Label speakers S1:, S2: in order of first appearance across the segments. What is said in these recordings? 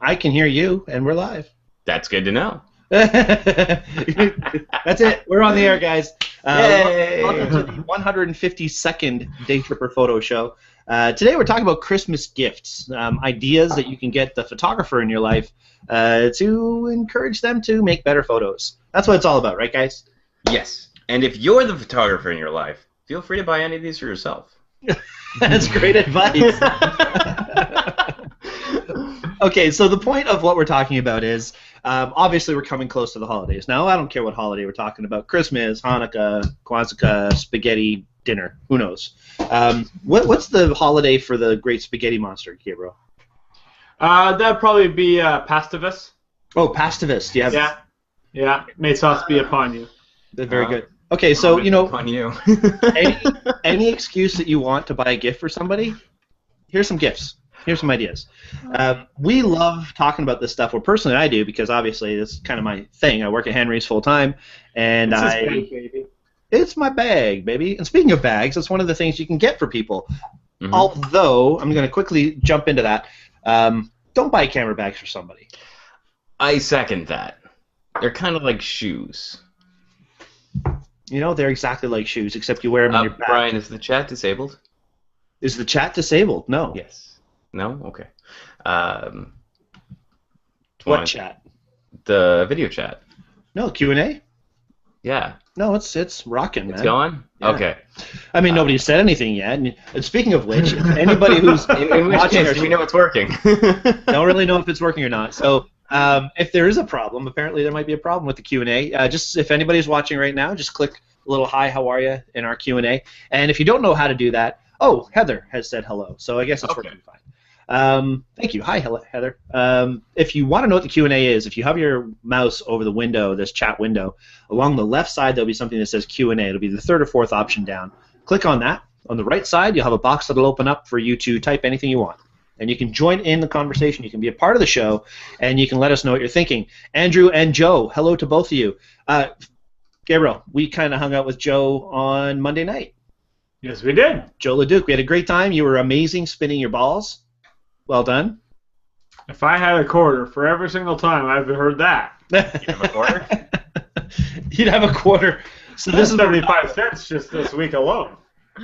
S1: I can hear you, and we're live.
S2: That's good to know.
S1: That's it. We're on the air, guys.
S2: Yay!
S1: Welcome to the 152nd Daytripper Photo Show. Today we're talking about Christmas gifts, ideas that you can get the photographer in your life to encourage them to make better photos. That's what it's all about, right, guys?
S2: Yes. And if you're the photographer in your life, feel free to buy any of these for yourself.
S1: That's great advice. Okay, so the point of what we're talking about is, obviously we're coming close to the holidays. Now, I don't care what holiday we're talking about. Christmas, Hanukkah, Kwanzaa, spaghetti dinner. Who knows? What's the holiday for the great spaghetti monster, Gabriel?
S3: That'd probably be Pastivus.
S1: Oh, Pastivus. Do you have...
S3: Yeah. May sauce be upon you.
S1: Very good. Okay, so, you know,
S2: Upon you.
S1: any excuse that you want to buy a gift for somebody, here's some gifts. Here's some ideas. We love talking about this stuff. Well, personally, I do, because obviously this is kind of my thing. I work at Henry's full time, and
S3: It's his bag, baby.
S1: It's my bag, baby. And speaking of bags, that's one of the things you can get for people.
S2: Mhm.
S1: Although I'm going to quickly jump into that. Don't buy camera bags for somebody.
S2: I second that. They're kind of like shoes.
S1: You know, they're exactly like shoes, except you wear them in your back.
S2: Brian, is the chat disabled?
S1: Is the chat disabled? No.
S2: Yes. No? Okay.
S1: What chat?
S2: The video chat.
S1: No, Q&A?
S2: Yeah.
S1: No, it's rocking, man.
S2: It's going?
S1: Yeah.
S2: Okay.
S1: I mean, nobody's said anything yet. And speaking of which, anybody who's
S2: In which
S1: watching
S2: case,
S1: our
S2: we know it's working.
S1: don't really know if it's working or not. So if there is a problem, apparently there might be a problem with the Q&A. Just if anybody's watching right now, just click a little hi, how are you in our Q&A. And if you don't know how to do that, oh, Heather has said hello. So I guess it's working fine. Thank you. Hi, Heather. If you want to know what the Q&A is, if you have your mouse over the window, this chat window, along the left side there'll be something that says Q&A. It'll be the third or fourth option down. Click on that. On the right side, you'll have a box that'll open up for you to type anything you want. And you can join in the conversation. You can be a part of the show, and you can let us know what you're thinking. Andrew and Joe, hello to both of you. Gabriel, we kind of hung out with Joe on Monday night.
S3: Yes, we did.
S1: Joe Leduc, we had a great time. You were amazing spinning your balls. Well done.
S3: If I had a quarter for every single time I've heard that,
S2: You have a quarter?
S1: You'd have a quarter. So this is
S3: 75 cents just this week alone.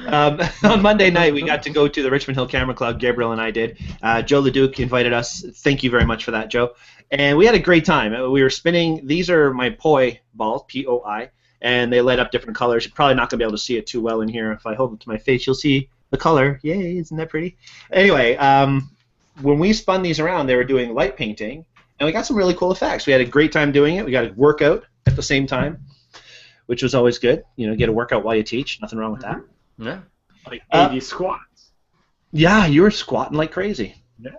S1: on Monday night, we got to go to the Richmond Hill Camera Club. Gabriel and I did. Joe Leduc invited us. Thank you very much for that, Joe. And we had a great time. We were spinning. These are my poi balls, P-O-I, and they light up different colors. You're probably not going to be able to see it too well in here. If I hold it to my face, you'll see the color. Yay, isn't that pretty? Anyway, when we spun these around, they were doing light painting, and we got some really cool effects. We had a great time doing it. We got a workout at the same time, which was always good. You know, get a workout while you teach. Nothing wrong with that.
S2: Yeah.
S3: Like 80 squats.
S1: Yeah, you were squatting like crazy.
S3: Yeah.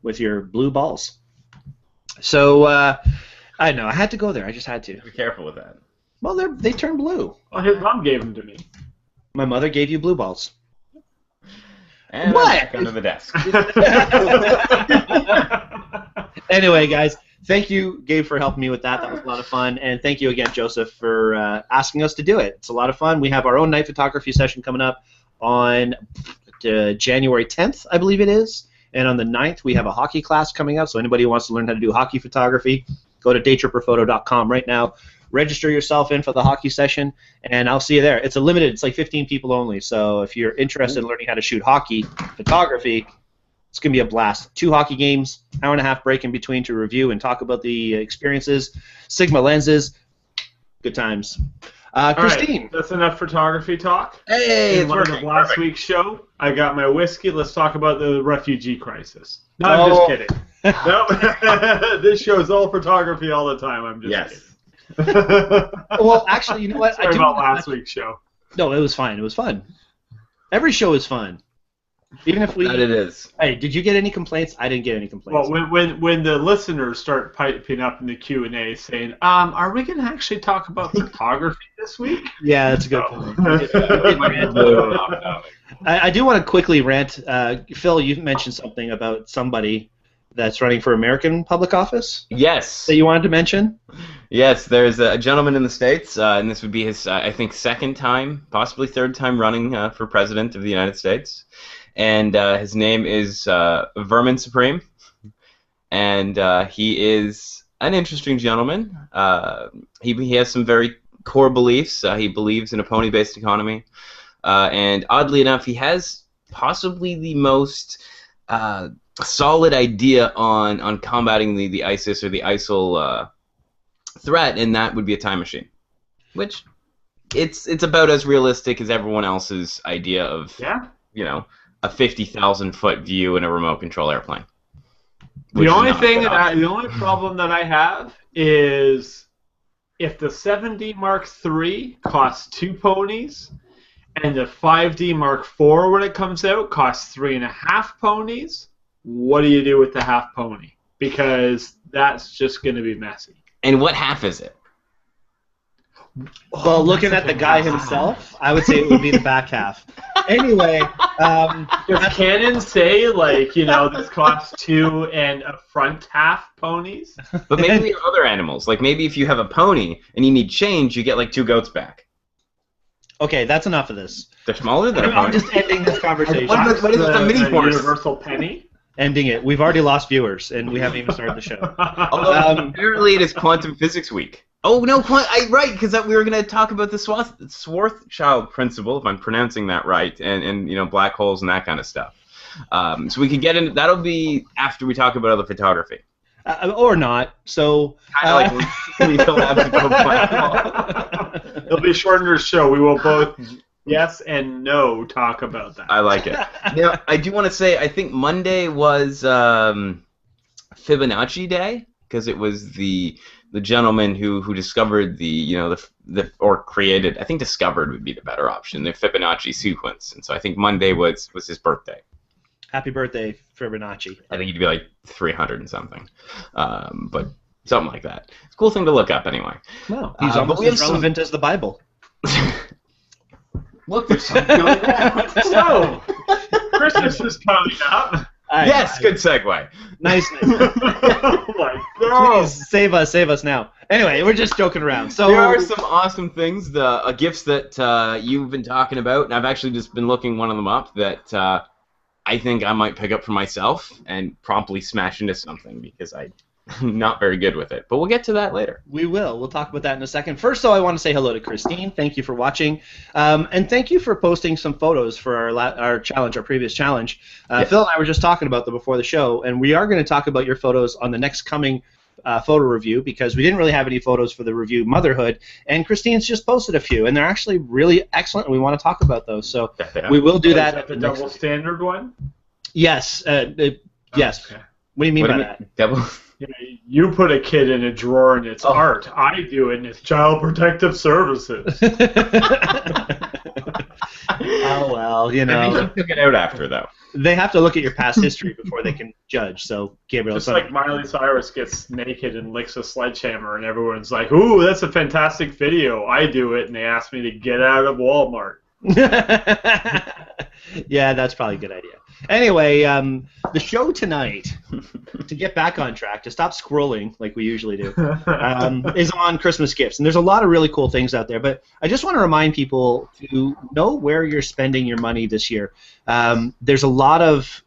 S1: With your blue balls. So, I don't know. I had to go there. I just had to.
S2: Be careful with that.
S1: Well, they turn blue.
S3: Well, his mom gave them to me.
S1: My mother gave you blue balls.
S2: And
S1: What?
S2: back under the desk.
S1: Anyway, guys, thank you, Gabe, for helping me with that. That was a lot of fun. And thank you again, Joseph, for asking us to do it. It's a lot of fun. We have our own night photography session coming up on January 10th, I believe it is. And on the 9th, we have a hockey class coming up. So anybody who wants to learn how to do hockey photography, go to daytripperphoto.com right now. Register yourself in for the hockey session, and I'll see you there. It's a limited. It's like 15 people only. So if you're interested in learning how to shoot hockey photography, it's going to be a blast. 2 hockey games, hour and a half break in between to review and talk about the experiences. Sigma lenses, good times. Christine.
S3: Right, that's enough photography talk.
S2: Hey, it's
S3: Last
S2: working.
S3: Perfect. Week's show, I got my whiskey. Let's talk about the refugee crisis. No, I'm just kidding. No, this show is all photography all the time. I'm just kidding.
S1: Well, actually, you know what?
S3: Sorry about last week's show.
S1: No, it was fine. It was fun. Every show is fun. Even if we.
S2: That it is.
S1: Hey, did you get any complaints? I didn't get any complaints.
S3: Well, when the listeners start piping up in the Q&A saying, are we going to actually talk about photography this week?
S1: Yeah, that's a good point. I do want to quickly rant. Phil, you mentioned something about somebody that's running for American public office
S2: Yes.
S1: that you wanted to mention.
S2: Yes, there's a gentleman in the States, and this would be his, I think, second time, possibly third time running for president of the United States. And his name is Vermin Supreme. and he is an interesting gentleman. He has some very core beliefs. He believes in a pony-based economy, and oddly enough, he has possibly the most solid idea on combating the ISIS or the ISIL threat, and that would be a time machine, which it's about as realistic as everyone else's idea of a 50,000-foot view in a remote control airplane.
S3: The only problem that I have is if the 7D Mark III costs 2 ponies, and the 5D Mark IV when it comes out costs 3.5 ponies. What do you do with the half pony? Because that's just going to be messy.
S2: And what half is it?
S1: Well, looking at the guy himself, I would say it would be the back half. Anyway,
S3: does Canon say, like, this costs 2 and a front half ponies?
S2: But maybe there are other animals. Like, maybe if you have a pony and you need change, you get, like, 2 goats back.
S1: Okay, that's enough of this.
S2: They're smaller than a pony.
S1: I'm just ending this conversation.
S2: What is a mini horse?
S3: Universal penny?
S1: Ending it. We've already lost viewers, and we haven't even started the show.
S2: Although, apparently it is Quantum Physics Week. Oh, no, right, because we were going to talk about the Schwarzschild principle, if I'm pronouncing that right, and black holes and that kind of stuff. So we could get into that'll be after we talk about other photography.
S1: Or not. So
S2: kind of like we don't have to go black hole.
S3: It'll be a shorter show. We will both yes and no talk about that.
S2: I like it. Now, I do want to say I think Monday was Fibonacci Day because it was the gentleman who discovered or created, I think discovered would be the better option, the Fibonacci sequence. And so I think Monday was his birthday.
S1: Happy birthday, Fibonacci.
S2: I think he'd be like 300 and something. But something like that. It's a cool thing to look up anyway.
S1: Well, he's almost as relevant as the Bible.
S2: Look, there's something going on.
S3: So, Christmas is coming up.
S2: Yes, good segue.
S1: Nice.
S3: Oh my God.
S1: Please save us now. Anyway, we're just joking around. So
S2: there are some awesome things, the gifts that you've been talking about, and I've actually just been looking one of them up that I think I might pick up for myself and promptly smash into something because I'm not very good with it. But we'll get to that later.
S1: We will. We'll talk about that in a second. First, though, I want to say hello to Christine. Thank you for watching. And thank you for posting some photos for our challenge, our previous challenge.
S2: Yes.
S1: Phil and I were just talking about them before the show, and we are going to talk about your photos on the next coming photo review because we didn't really have any photos for the review Motherhood, and Christine's just posted a few, and they're actually really excellent, and we want to talk about those. So we will do that.
S3: Is that the double standard one?
S1: Yes. Yes.
S3: Okay.
S1: What do you mean by that?
S2: Double?
S3: You put a kid in a drawer and it's art. I do it and it's Child Protective Services.
S1: Oh, well,
S2: I think you took it out after, though.
S1: They have to look at your past history before they can judge. So, Gabriel,
S3: just like Miley Cyrus gets naked and licks a sledgehammer, and everyone's like, "Ooh, that's a fantastic video." I do it, and they ask me to get out of Walmart.
S1: Yeah, that's probably a good idea. Anyway, the show tonight, to get back on track, to stop scrolling like we usually do, is on Christmas gifts. And there's a lot of really cool things out there, but I just want to remind people to know where you're spending your money this year. There's a lot of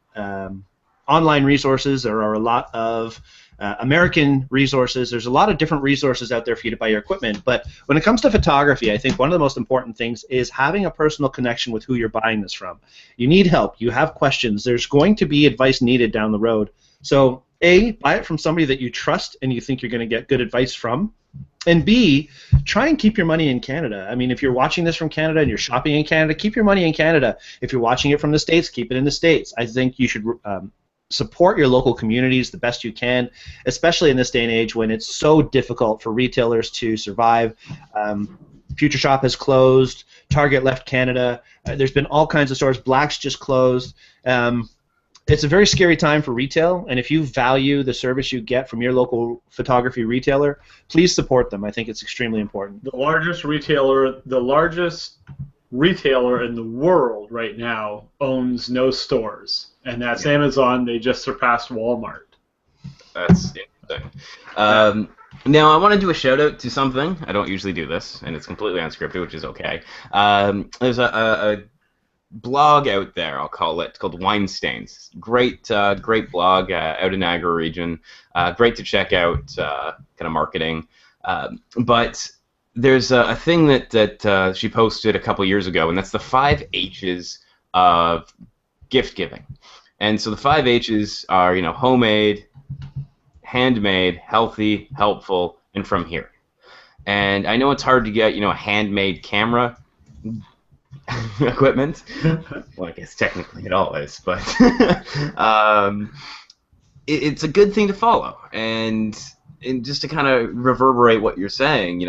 S1: online resources. There are a lot of American resources. There's a lot of different resources out there for you to buy your equipment. But when it comes to photography, I think one of the most important things is having a personal connection with who you're buying this from. You need help. You have questions. There's going to be advice needed down the road. So, A, buy it from somebody that you trust and you think you're going to get good advice from. And B, try and keep your money in Canada. I mean, if you're watching this from Canada and you're shopping in Canada, keep your money in Canada. If you're watching it from the States, keep it in the States. I think you should support your local communities the best you can, especially in this day and age when it's so difficult for retailers to survive. Future Shop has closed. Target left Canada. There's been all kinds of stores. Black's just closed. It's a very scary time for retail, and if you value the service you get from your local photography retailer, please support them. I think it's extremely important.
S3: The largest retailer in the world right now owns no stores, and that's Amazon. They just surpassed Walmart.
S2: That's interesting. Now, I want to do a shout-out to something. I don't usually do this, and it's completely unscripted, which is okay. There's a blog out there, I'll call it, called Weinstein's. Great blog out in Niagara region. Great to check out, kind of marketing. But there's a thing that she posted a couple years ago, and that's the 5 H's of gift giving. And so the 5 H's are, homemade, handmade, healthy, helpful, and from here. And I know it's hard to get, a handmade camera equipment. Well, I guess technically it all is, but it's a good thing to follow. And just to kind of reverberate what you're saying,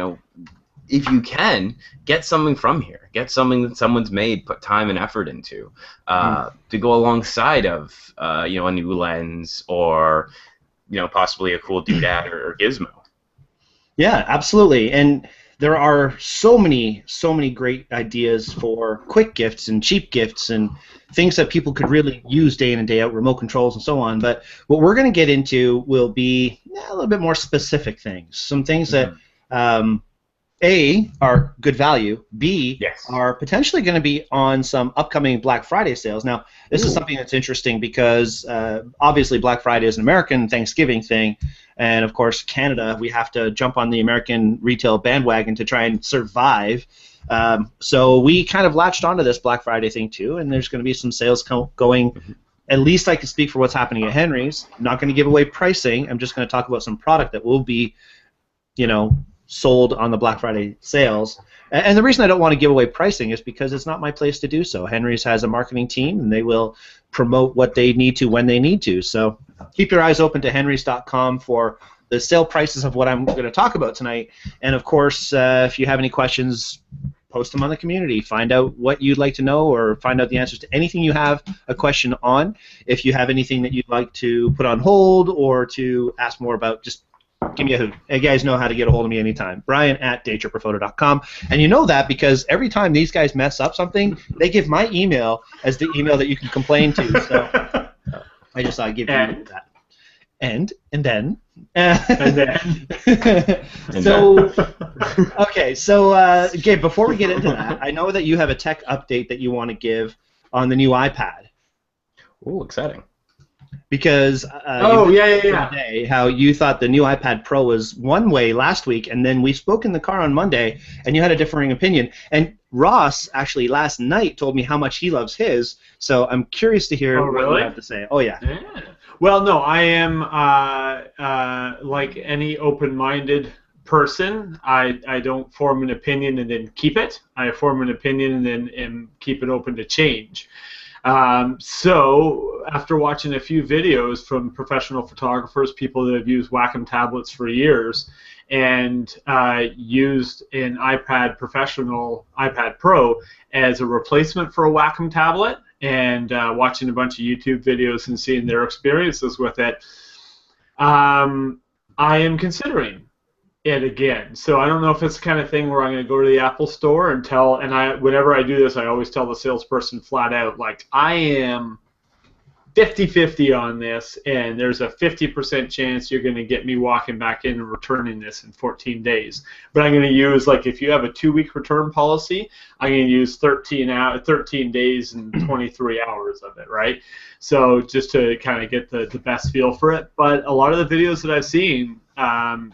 S2: if you can, get something from here. Get something that someone's made, put time and effort into, to go alongside of, a new lens or, possibly a cool doodad or gizmo.
S1: Yeah, absolutely. And there are so many great ideas for quick gifts and cheap gifts and things that people could really use day in and day out, remote controls and so on. But what we're going to get into will be a little bit more specific things. Some things that, A, are good value, B, are potentially going to be on some upcoming Black Friday sales. Now, this is something that's interesting because obviously Black Friday is an American Thanksgiving thing, and of course Canada, we have to jump on the American retail bandwagon to try and survive. So we kind of latched onto this Black Friday thing too, and there's going to be some sales going. At least I can speak for what's happening at Henry's. I'm not going to give away pricing. I'm just going to talk about some product that will be, sold on the Black Friday sales. And the reason I don't want to give away pricing is because it's not my place to do so. Henry's has a marketing team, and they will promote what they need to when they need to. So keep your eyes open to henrys.com for the sale prices of what I'm going to talk about tonight. And, of course, if you have any questions, post them on the community. Find out what you'd like to know or find out the answers to anything you have a question on. If you have anything that you'd like to put on hold or to ask more about, just give me a hoot. You guys know how to get a hold of me anytime. Brian at Daytripperphoto.com. And you know that because every time these guys mess up something, they give my email as the email that you can complain to. So I just thought I'd give you that. And then. So, okay, so Gabe, before we get into that, I know that you have a tech update that you want to give on the new iPad.
S2: Ooh, exciting.
S1: Because today, how you thought the new iPad Pro was one way last week, and then we spoke in the car on Monday, and you had a differing opinion. And Ross actually last night told me how much he loves his, so I'm curious to hear what you have to say. Oh, yeah.
S3: Well, no, I am like any open-minded person. I don't form an opinion and then keep it. I form an opinion and then keep it open to change. So after watching a few videos from professional photographers, people that have used Wacom tablets for years, and used an iPad Pro as a replacement for a Wacom tablet, and watching a bunch of YouTube videos and seeing their experiences with it, I am considering it again. So I don't know if it's the kind of thing where I'm going to go to the Apple Store and whenever I do this, I always tell the salesperson flat out, like, I am 50-50 on this, and there's a 50% chance you're going to get me walking back in and returning this in 14 days. But I'm going to use, like, if you have a 2-week return policy, I'm going to use 13 days and 23 hours of it, right? So just to kind of get the best feel for it. But a lot of the videos that I've seen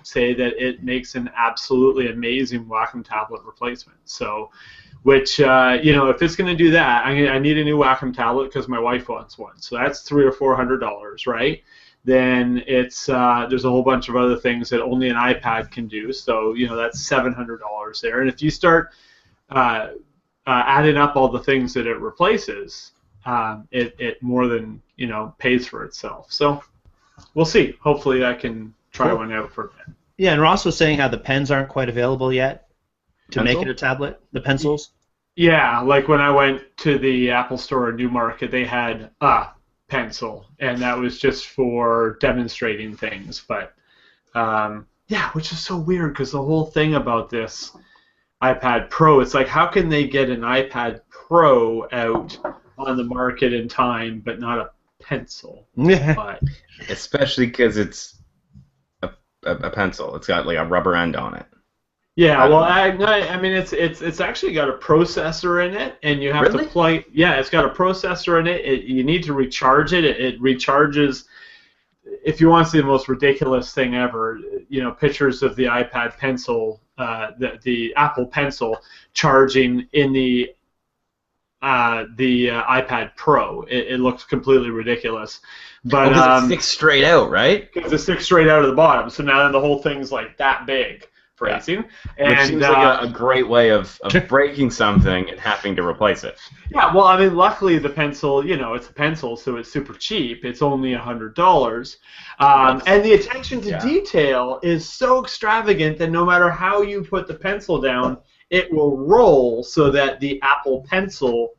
S3: say that it makes an absolutely amazing Wacom tablet replacement. So, which, if it's going to do that, I need a new Wacom tablet because my wife wants one. So that's $300 or $400, right? Then it's there's a whole bunch of other things that only an iPad can do. So, that's $700 there. And if you start adding up all the things that it replaces, it more than, pays for itself. So we'll see. Hopefully I can try one out for a bit.
S1: Yeah, and Ross was saying how the pens aren't quite available yet to make it a tablet, the pencils.
S3: Yeah, like when I went to the Apple Store in Newmarket, they had a pencil, and that was just for demonstrating things. But, which is so weird because the whole thing about this iPad Pro, it's like, how can they get an iPad Pro out on the market in time but not a pencil? But,
S2: especially because it's a pencil. It's got like a rubber end on it.
S3: Yeah, well, I mean, it's actually got a processor in it, and you have to plug. Yeah, it's got a processor in it. You need to recharge it. It recharges. If you want to see the most ridiculous thing ever, pictures of the iPad Pencil, the Apple Pencil charging in the iPad Pro. It looks completely ridiculous. But
S2: because it sticks straight out, right?
S3: Because it sticks straight out of the bottom. So now the whole thing's like that big. Phrasing.
S2: Yeah. Which seems like a great way of breaking something and having to replace it.
S3: Yeah, well, I mean, luckily the pencil, it's a pencil, so it's super cheap. It's only $100. And the attention to detail is so extravagant that no matter how you put the pencil down, it will roll so that the Apple Pencil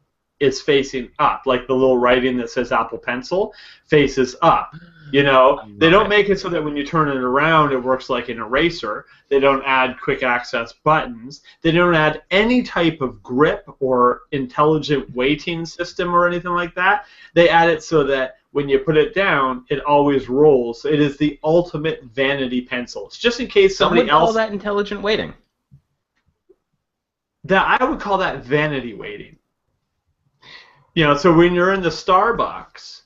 S3: is facing up. Like the little writing that says Apple Pencil faces up. They don't make it so that when you turn it around, it works like an eraser. They don't add quick access buttons. They don't add any type of grip or intelligent weighting system or anything like that. They add it so that when you put it down, it always rolls. It is the ultimate vanity pencil. It's just in case somebody else...
S2: Some would call that intelligent weighting.
S3: I would call that vanity weighting. So when you're in the Starbucks...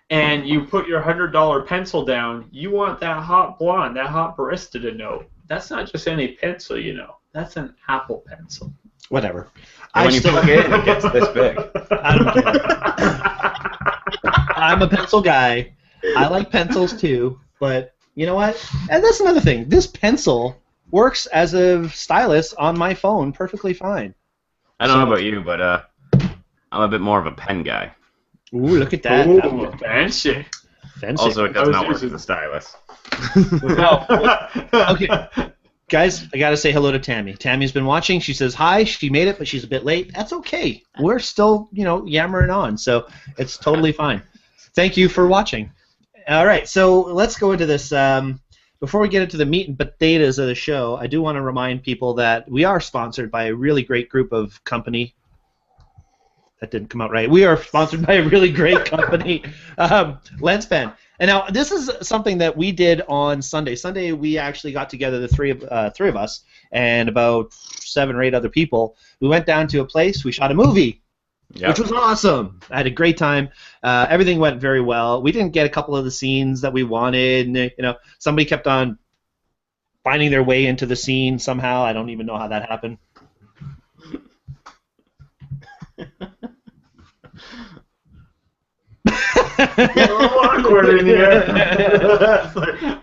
S3: and you put your $100 pencil down, you want that hot blonde, that hot barista to know. That's not just any pencil, That's an Apple Pencil.
S1: Whatever.
S2: And when you plug it in, it gets this big.
S1: I don't care. I'm a pencil guy. I like pencils too, but you know what? And that's another thing. This pencil works as a stylus on my phone perfectly fine.
S2: I don't know about you, but I'm a bit more of a pen guy.
S1: Ooh, look at that.
S3: Ooh, fancy.
S2: Also, it does not work as a stylus.
S1: Okay. Guys, I got to say hello to Tammy. Tammy's been watching. She says hi. She made it, but she's a bit late. That's okay. We're still, yammering on, so it's totally fine. Thank you for watching. All right, so let's go into this. Before we get into the meat and potatoes of the show, I do want to remind people that we are sponsored by a really great group of company. That didn't come out right. We are sponsored by a really great company, Lenspan. And now this is something that we did on Sunday. Sunday we actually got together, the three of us, and about 7 or 8 other people. We went down to a place. We shot a movie, which was awesome. I had a great time. Everything went very well. We didn't get a couple of the scenes that we wanted. And, somebody kept on finding their way into the scene somehow. I don't even know how that happened.
S3: It's a little awkward in here.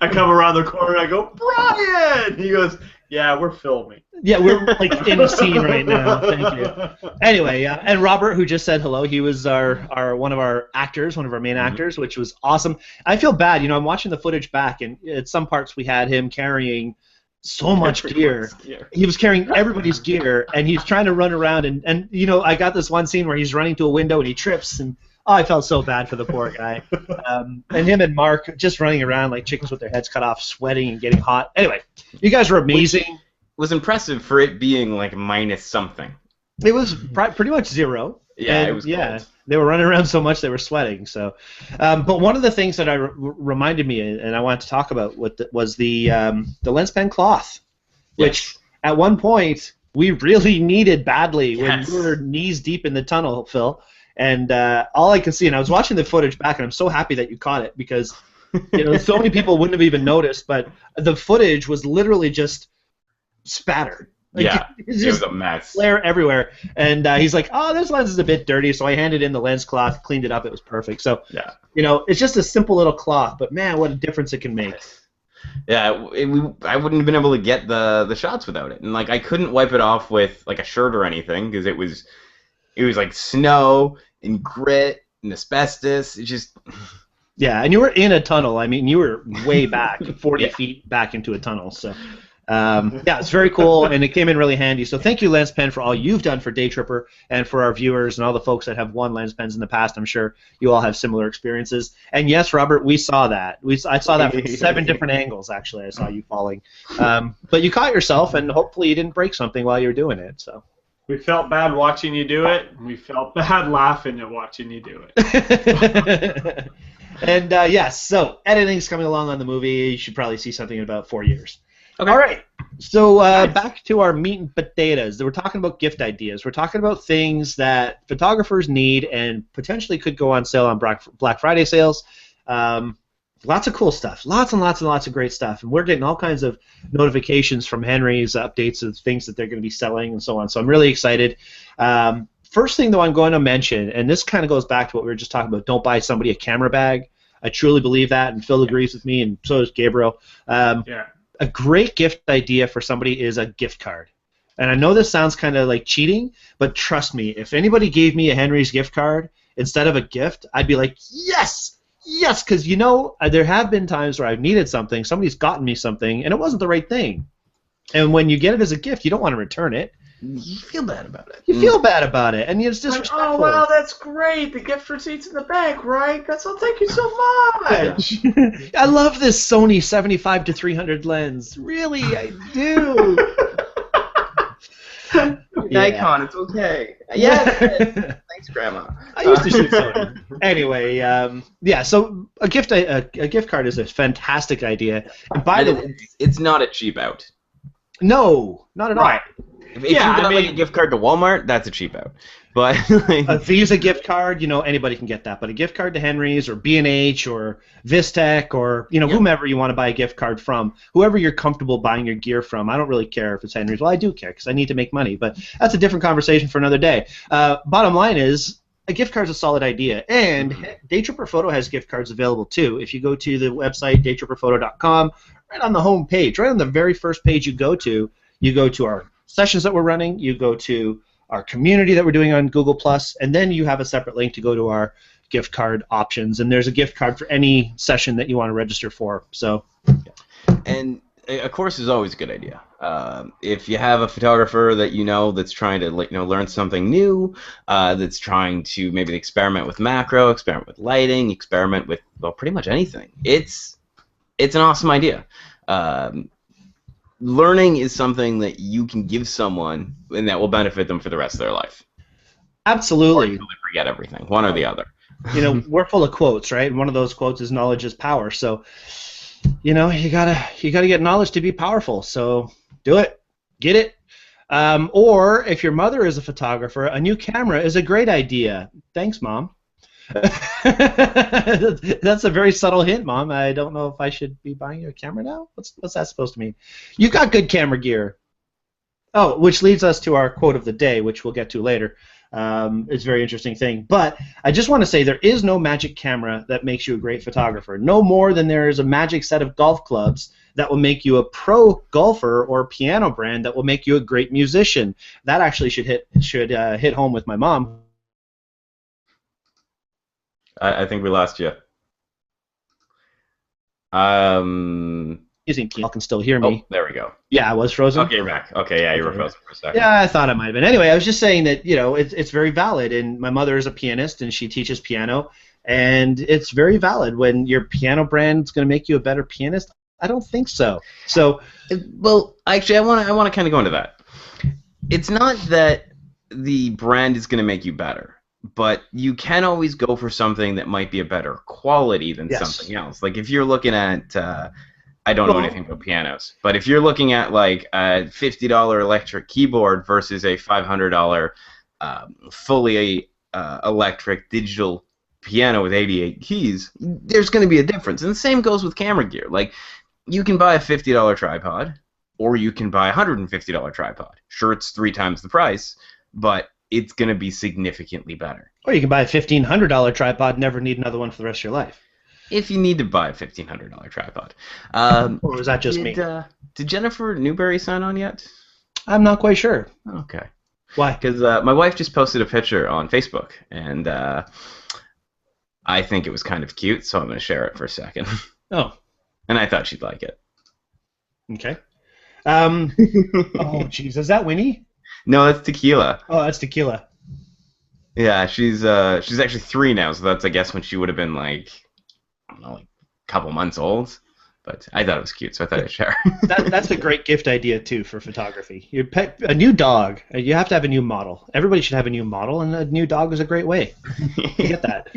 S3: I come around the corner and I go, Brian! He goes, yeah, we're filming.
S1: Yeah, we're like in a scene right now. Thank you. Anyway, and Robert, who just said hello, he was our one of our actors, one of our main actors, which was awesome. I feel bad, I'm watching the footage back, and at some parts we had him carrying so much gear. He was carrying everybody's gear, and he's trying to run around, and I got this one scene where he's running to a window and he trips, and I felt so bad for the poor guy. And him and Mark just running around like chickens with their heads cut off, sweating and getting hot. Anyway, you guys were amazing.
S2: Which was impressive for it being like minus something.
S1: It was pretty much 0.
S2: Yeah,
S1: and,
S2: it was cold.
S1: They were running around so much they were sweating. So, but one of the things that reminded me, and I wanted to talk about, was the Lenspan cloth, which at one point we really needed badly when we were knees deep in the tunnel, Phil. And all I could see, and I was watching the footage back, and I'm so happy that you caught it because so many people wouldn't have even noticed, but the footage was literally just spattered. Like,
S2: it was a mess.
S1: Flare everywhere. And he's like, oh, this lens is a bit dirty, so I handed in the lens cloth, cleaned it up, it was perfect. So, it's just a simple little cloth, but man, what a difference it can make.
S2: Yeah, I wouldn't have been able to get the shots without it. And, like, I couldn't wipe it off with, like, a shirt or anything because it was like snow and grit and asbestos. It just...
S1: Yeah, and you were in a tunnel. I mean, you were way back, 40 feet back into a tunnel. So, it's very cool, and it came in really handy. So thank you, Lenspan, for all you've done for Daytripper and for our viewers and all the folks that have won Lenspens in the past. I'm sure you all have similar experiences. And yes, Robert, we saw that. I saw that from 7 different angles, actually. I saw you falling. But you caught yourself, and hopefully you didn't break something while you were doing it. So.
S3: We felt bad watching you do it, and we felt bad laughing at watching you do it.
S1: And yes, so editing's coming along on the movie. You should probably see something in about 4 years. Okay. All right. So back to our meat and potatoes. We're talking about gift ideas. We're talking about things that photographers need and potentially could go on sale on Black Friday sales. Lots of cool stuff. Lots and lots and lots of great stuff. And we're getting all kinds of notifications from Henry's updates of things that they're going to be selling and so on. So I'm really excited. First thing, though, I'm going to mention, and this kind of goes back to what we were just talking about, don't buy somebody a camera bag. I truly believe that, and Phil agrees with me, and so does Gabriel. A great gift idea for somebody is a gift card. And I know this sounds kind of like cheating, but trust me, if anybody gave me a Henry's gift card instead of a gift, I'd be like, yes, yes, because, you know, there have been times where I've needed something, somebody's gotten me something, and it wasn't the right thing. And when you get it as a gift, you don't want to return it.
S2: You feel bad about it.
S1: You feel bad about it, and it's disrespectful.
S3: Oh, wow, that's great. The gift receipt's in the bank, right? Thank you so much.
S1: I love this Sony 75-300 lens. Really, I do.
S2: Nikon, it's okay. Yeah. Thanks, Grandma.
S1: I used to shoot Sony. Anyway, yeah. So a gift card is a fantastic idea. And by the way,
S2: it's not a cheap out.
S1: No, not at all.
S2: If you got like a gift card to Walmart, that's a cheap out. But like,
S1: a Visa gift card, you know, anybody can get that. But a gift card to Henry's or B&H or Vistec or, you know, whomever you want to buy a gift card from, whoever you're comfortable buying your gear from, I don't really care if it's Henry's. Well, I do care because I need to make money, but that's a different conversation for another day. Bottom line is, a gift card is a solid idea, and Daytripper Photo has gift cards available too. If you go to the website, daytripperphoto.com, right on the home page, right on the very first page you go to our sessions that we're running, you go to our community that we're doing on Google+, and then you have a separate link to go to our gift card options, and there's a gift card for any session that you want to register for. So,
S2: and a course is always a good idea. If you have a photographer that you know that's trying to learn something new, that's trying to maybe experiment with macro, experiment with lighting, experiment with pretty much anything, it's an awesome idea. Learning is something that you can give someone and that will benefit them for the rest of their life.
S1: Absolutely.
S2: Or until they forget everything, one or the other.
S1: You know, we're full of quotes, right? And one of those quotes is knowledge is power. So, you know, you gotta get knowledge to be powerful. So do it. Get it. Or if your mother is a photographer, a new camera is a great idea. Thanks, Mom. That's a very subtle hint, Mom. I don't know if I should be buying you a camera now. What's that supposed to mean? You've got good camera gear. Oh, which leads us to our quote of the day, which we'll get to later. It's a very interesting thing. But I just want to say there is no magic camera that makes you a great photographer. No more than there is a magic set of golf clubs that will make you a pro golfer or piano brand that will make you a great musician. That actually should hit home with my mom.
S2: I think we lost you.
S1: Using y'all can still hear me.
S2: Oh, there we go.
S1: Yeah, I was frozen.
S2: Okay, you're back. Okay, yeah, you were frozen for a second.
S1: Yeah, I thought I might have been. Anyway, I was just saying that, you know, it's very valid, and my mother is a pianist, and she teaches piano, and it's very valid. When your piano brand is going to make you a better pianist, I don't think so. So,
S2: well, actually, I want to kind of go into that. It's not that the brand is going to make you better, but you can always go for something that might be a better quality than something else. Like if you're looking at, I don't know anything about pianos, but if you're looking at like a $50 electric keyboard versus a $500 fully electric digital piano with 88 keys, there's going to be a difference. And the same goes with camera gear. Like you can buy a $50 tripod, or you can buy a $150 tripod. Sure, it's 3 times the price, but it's going to be significantly better.
S1: Or you can buy a $1,500 tripod and never need another one for the rest of your life.
S2: If you need to buy a $1,500 tripod.
S1: Or was that just me?
S2: Did Jennifer Newberry sign on yet?
S1: I'm not quite sure.
S2: Okay.
S1: Why?
S2: Because my wife just posted a picture on Facebook, and I think it was kind of cute, so I'm going to share it for a second.
S1: Oh.
S2: And I thought she'd like it.
S1: Okay. Oh, jeez. Is that Winnie?
S2: No, that's Tequila.
S1: Oh, that's Tequila.
S2: Yeah, she's actually 3 now, so that's, I guess, when she would have been like, I don't know, like a couple months old. But I thought it was cute, so I thought I'd share.
S1: That's a great gift idea too for photography. Your pet, a new dog. You have to have a new model. Everybody should have a new model, and a new dog is a great way. You get that?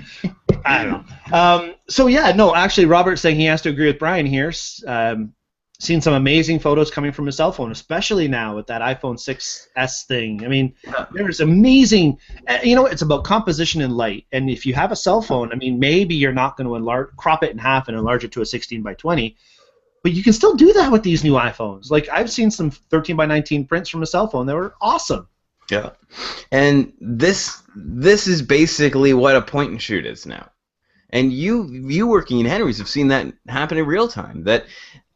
S1: I don't know. So yeah, no, actually, Robert's saying he has to agree with Brian here. seen some amazing photos coming from a cell phone, especially now with that iPhone 6s thing. I mean, there's amazing. You know, it's about composition and light. And if you have a cell phone, I mean, maybe you're not going to crop it in half and enlarge it to a 16 by 20. But you can still do that with these new iPhones. Like, I've seen some 13 by 19 prints from a cell phone that were awesome.
S2: Yeah, and this is basically what a point and shoot is now. And you working in Henry's have seen that happen in real time. That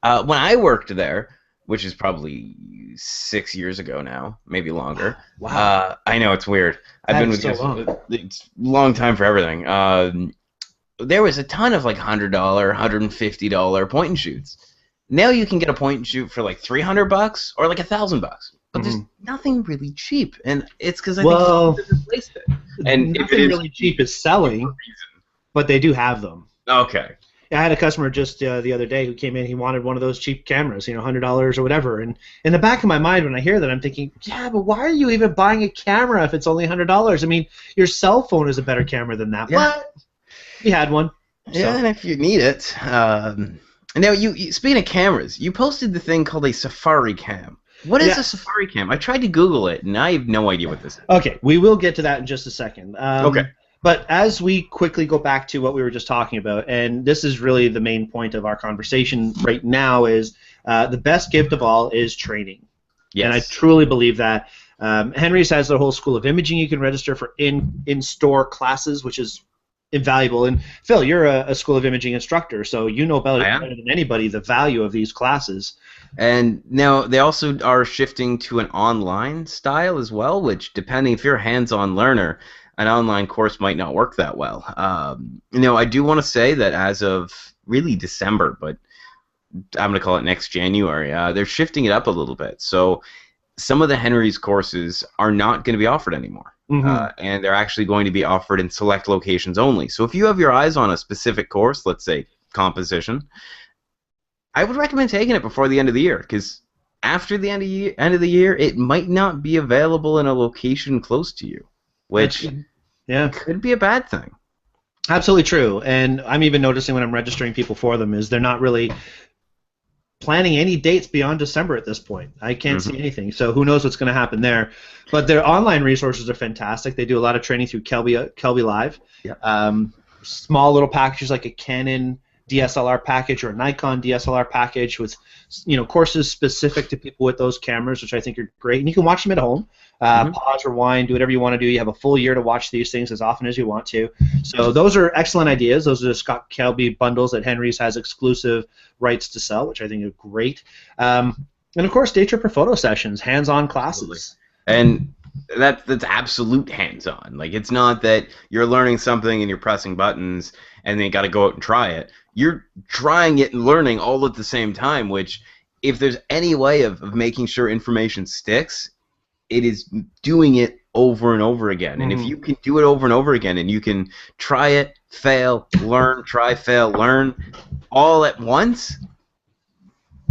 S2: when I worked there, which is probably 6 years ago now, maybe longer.
S1: Wow.
S2: I know, it's weird. I've been with
S1: so
S2: you.
S1: long.
S2: It's a long time for everything. There was a ton of like $100, $150 point and shoots. Now you can get a point and shoot for like $300 or like $1,000. But there's nothing really cheap, and it's because I think someone has replaced it. And
S1: nothing really cheap is selling, but they do have them.
S2: Okay.
S1: I had a customer just the other day who came in. He wanted one of those cheap cameras, you know, $100 or whatever. And in the back of my mind, when I hear that, I'm thinking, yeah, but why are you even buying a camera if it's only $100? I mean, your cell phone is a better camera than that.
S2: Yeah.
S1: What? He had one.
S2: Yeah, and if you need it. Now, you speaking of cameras, you posted the thing called a Safari Cam. What is a Safari Cam? I tried to Google it, and I have no idea what this is.
S1: Okay, we will get to that in just a second.
S2: Okay.
S1: But as we quickly go back to what we were just talking about, and this is really the main point of our conversation right now, is the best gift of all is training.
S2: Yes.
S1: And I truly believe that. Henry's has their whole school of imaging you can register for in-store classes, which is invaluable. And Phil, you're a school of imaging instructor, so you know about it better than anybody, the value of these classes.
S2: And now they also are shifting to an online style as well, which, depending if you're a hands-on learner, an online course might not work that well. I do want to say that as of really December, but I'm going to call it next January, they're shifting it up a little bit. So some of the Henry's courses are not going to be offered anymore. And they're actually going to be offered in select locations only. So if you have your eyes on a specific course, let's say composition, I would recommend taking it before the end of the year, because after the end of the year, it might not be available in a location close to you, which could be a bad thing.
S1: Absolutely true. And I'm even noticing when I'm registering people for them is they're not really planning any dates beyond December at this point. I can't see anything, so who knows what's going to happen there. But their online resources are fantastic. They do a lot of training through Kelby Live. Small little packages like a Canon DSLR package or a Nikon DSLR package with, courses specific to people with those cameras, which I think are great. And you can watch them at home. Pause, rewind, do whatever you want to do. You have a full year to watch these things as often as you want to. So those are excellent ideas. Those are the Scott Kelby bundles that Henry's has exclusive rights to sell, which I think are great. And of course, Daytripper Photo Sessions, hands-on classes.
S2: And that's absolute hands-on. Like, it's not that you're learning something and you're pressing buttons and then you got to go out and try it. You're trying it and learning all at the same time, which, if there's any way of making sure information sticks, it is doing it over and over again. And if you can do it over and over again, and you can try it, fail, learn, try, fail, learn, all at once,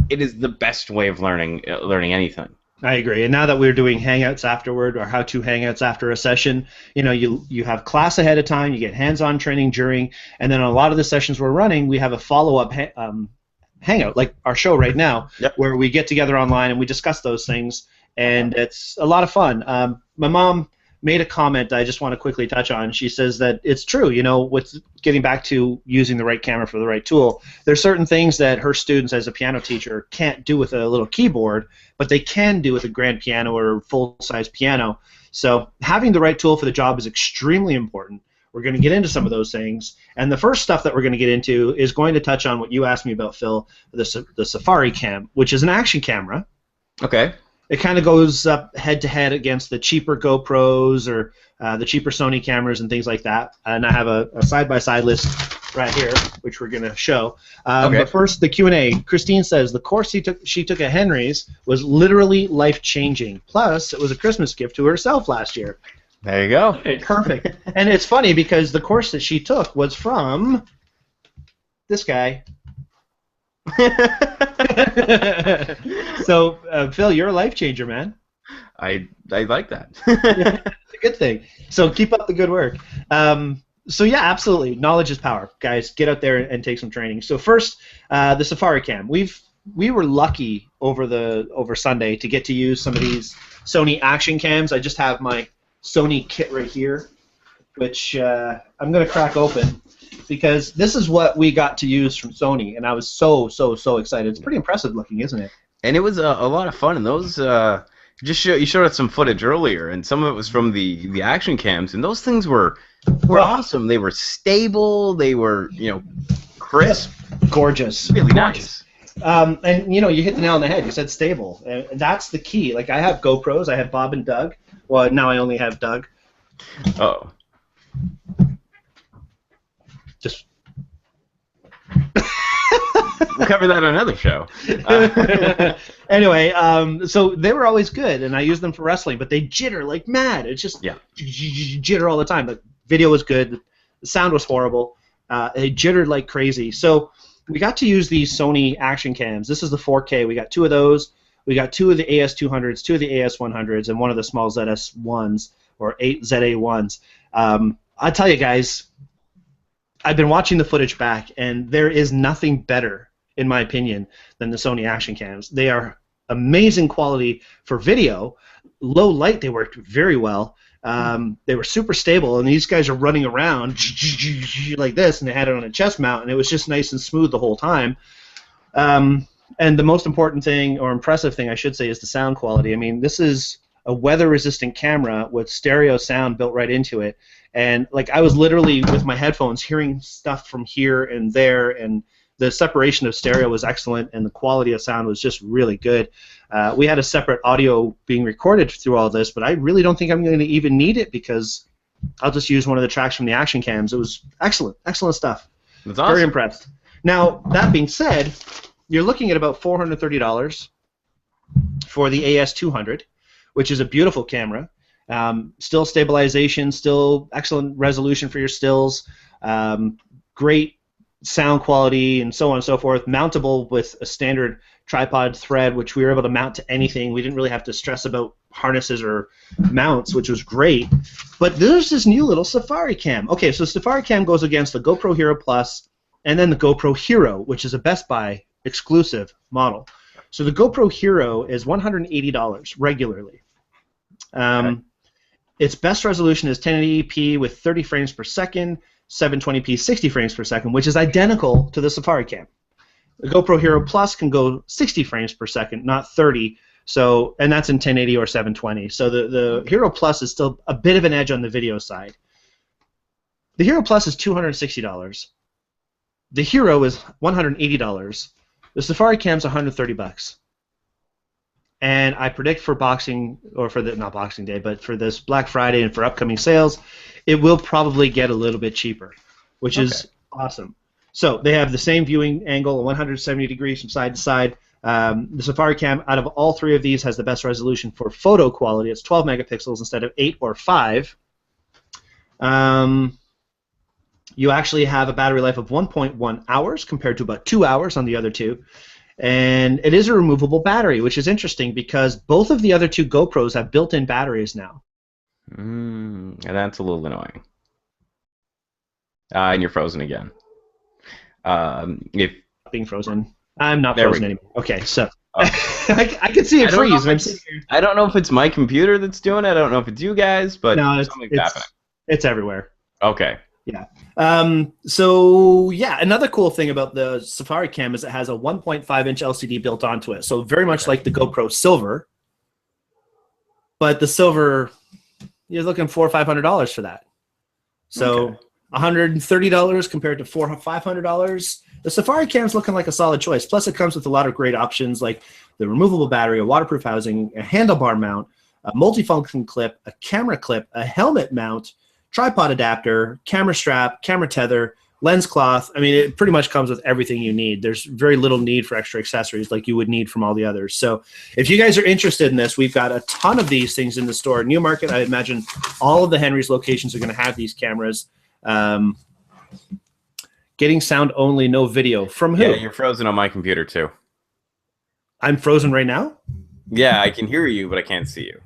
S2: it is the best way of learning anything.
S1: I agree. And now that we're doing Hangouts afterward, or how-to Hangouts after a session, you have class ahead of time, you get hands-on training during, and then on a lot of the sessions we're running, we have a follow-up Hangout, like our show right now, where we get together online and we discuss those things, and it's a lot of fun. My mom made a comment I just want to quickly touch on. She says that it's true, with getting back to using the right camera for the right tool, there's certain things that her students as a piano teacher can't do with a little keyboard, but they can do with a grand piano or full-size piano. So having the right tool for the job is extremely important. We're going to get into some of those things. And the first stuff that we're going to get into is going to touch on what you asked me about, Phil, the Safari Cam, which is an action camera.
S2: Okay.
S1: It kind of goes up head-to-head against the cheaper GoPros or the cheaper Sony cameras and things like that. And I have a side-by-side list right here, which we're going to show. But first, the Q&A. Christine says, the course she took at Henry's was literally life-changing. Plus, it was a Christmas gift to herself last year.
S2: There you go.
S1: Perfect. And it's funny because the course that she took was from this guy. So, Phil, you're a life changer, man.
S2: I like that.
S1: It's a good thing. So keep up the good work. So yeah, absolutely. Knowledge is power, guys. Get out there and take some training. So first, the Safari Cam. We've we were lucky over Sunday to get to use some of these Sony action cams. I just have my Sony kit right here, which I'm going to crack open because this is what we got to use from Sony, and I was so excited. It's pretty impressive looking, isn't it?
S2: And it was a lot of fun. And those you showed us some footage earlier, and some of it was from the action cams, and those things were awesome. They were stable. They were crisp,
S1: gorgeous,
S2: really nice.
S1: And you hit the nail on the head. You said stable, and that's the key. Like I have GoPros. I have Bob and Doug. Well, now I only have Doug.
S2: Oh.
S1: Just.
S2: We'll cover that on another show.
S1: Anyway, so they were always good, and I used them for wrestling, but they jitter like mad. It's just jitter all the time. The video was good. The sound was horrible. It jittered like crazy. So we got to use these Sony action cams. This is the 4K. We got 2 of those. We got 2 of the AS200s, 2 of the AS100s, and 1 of the small ZS1s or 8 ZA1s. I tell you guys, I've been watching the footage back, and there is nothing better, in my opinion, than the Sony action cams. They are amazing quality for video. Low light, they worked very well. They were super stable, and these guys are running around like this, and they had it on a chest mount, and it was just nice and smooth the whole time. And the most important thing, or impressive thing, I should say, is the sound quality. I mean, this is a weather-resistant camera with stereo sound built right into it. And like I was literally with my headphones hearing stuff from here and there, and the separation of stereo was excellent, and the quality of sound was just really good. We had a separate audio being recorded through all this, but I really don't think I'm going to even need it because I'll just use one of the tracks from the action cams. It was excellent stuff.
S2: That's awesome.
S1: Very impressed. Now, that being said, you're looking at about $430 for the AS200, which is a beautiful camera. Still stabilization, still excellent resolution for your stills, great sound quality, and so on and so forth. Mountable with a standard tripod thread, which we were able to mount to anything. We didn't really have to stress about harnesses or mounts, which was great. But there's this new little Safari Cam. Okay, so Safari Cam goes against the GoPro Hero Plus and then the GoPro Hero, which is a Best Buy exclusive model. So the GoPro Hero is $180 regularly. Its best resolution is 1080p with 30 frames per second, 720p 60 frames per second, which is identical to the Safari Cam. The GoPro Hero Plus can go 60 frames per second, not 30, so, and that's in 1080 or 720. So the Hero Plus is still a bit of an edge on the video side. The Hero Plus is $260. The Hero is $180. The Safari Cam's $130. And I predict for Boxing, or for the, not Boxing Day, but for this Black Friday and for upcoming sales, it will probably get a little bit cheaper, which is awesome. So they have the same viewing angle, 170 degrees from side to side. The Safari Cam, out of all 3 of these, has the best resolution for photo quality. It's 12 megapixels instead of 8 or 5. You actually have a battery life of 1.1 hours compared to about 2 hours on the other 2. And it is a removable battery, which is interesting because both of the other 2 GoPros have built-in batteries now.
S2: And that's a little annoying. And you're frozen again. If
S1: being frozen, I'm not frozen anymore. Okay, so I can see it freeze.
S2: I don't know if it's my computer that's doing it. I don't know if it's you guys, but
S1: no,
S2: something's happening.
S1: It's everywhere.
S2: Okay.
S1: Yeah. So yeah, another cool thing about the Safari Cam is it has a 1.5-inch LCD built onto it. So very much like the GoPro Silver, but the Silver, you're looking $400 or $500 for that. So $130 compared to $500. The Safari Cam's looking like a solid choice. Plus, it comes with a lot of great options like the removable battery, a waterproof housing, a handlebar mount, a multifunction clip, a camera clip, a helmet mount, tripod adapter, camera strap, camera tether, lens cloth. I mean, it pretty much comes with everything you need. There's very little need for extra accessories like you would need from all the others. So if you guys are interested in this, we've got a ton of these things in the store. Newmarket, I imagine all of the Henry's locations are going to have these cameras. Getting sound only, no video. From who?
S2: Yeah, you're frozen on my computer too.
S1: I'm frozen right now?
S2: Yeah, I can hear you, but I can't see you.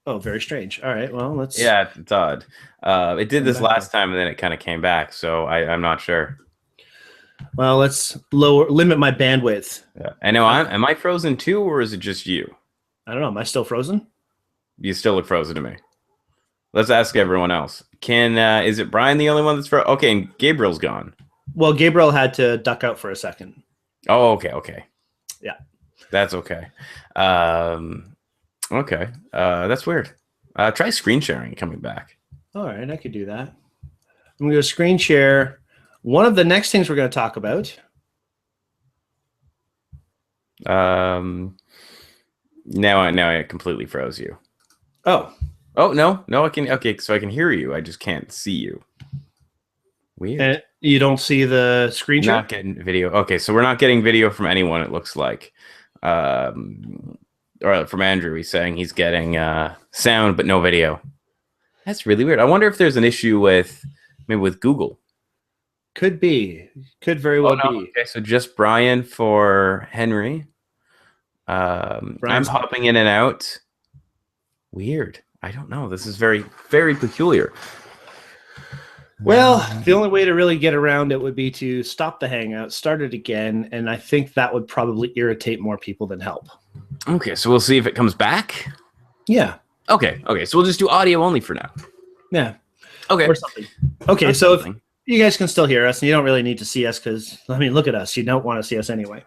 S1: Oh, very strange. All right, well, let's...
S2: Yeah, it's odd. It did this last time, and then it kind of came back, so I'm not sure.
S1: Well, let's limit my bandwidth.
S2: Yeah. I know. Am I frozen too, or is it just you?
S1: I don't know. Am I still frozen?
S2: You still look frozen to me. Let's ask everyone else. Is it Brian the only one that's frozen? Okay, and Gabriel's gone.
S1: Well, Gabriel had to duck out for a second.
S2: Oh, okay.
S1: Yeah.
S2: That's okay. Okay. That's weird. Try screen sharing coming back.
S1: All right, I could do that. I'm going to screen share. One of the next things we're going to talk about.
S2: Now I completely froze you.
S1: Oh,
S2: no, I can. Okay, so I can hear you. I just can't see you. Weird.
S1: and you don't see the screen share?
S2: Not getting video. Okay, so we're not getting video from anyone. It looks like, or from Andrew. He's saying he's getting sound but no video. That's really weird. I wonder if there's an issue with Google.
S1: Could be. Could very well be.
S2: Okay, so just Brian for Henry. I'm hopping in and out. Weird. I don't know. This is very, very peculiar.
S1: Well, the only way to really get around it would be to stop the Hangout, start it again, and I think that would probably irritate more people than help.
S2: Okay, so we'll see if it comes back.
S1: Yeah.
S2: Okay, so we'll just do audio only for now.
S1: Yeah.
S2: Okay.
S1: Or something. Okay, so if you guys can still hear us, and you don't really need to see us because, I mean, look at us. You don't want to see us anyway.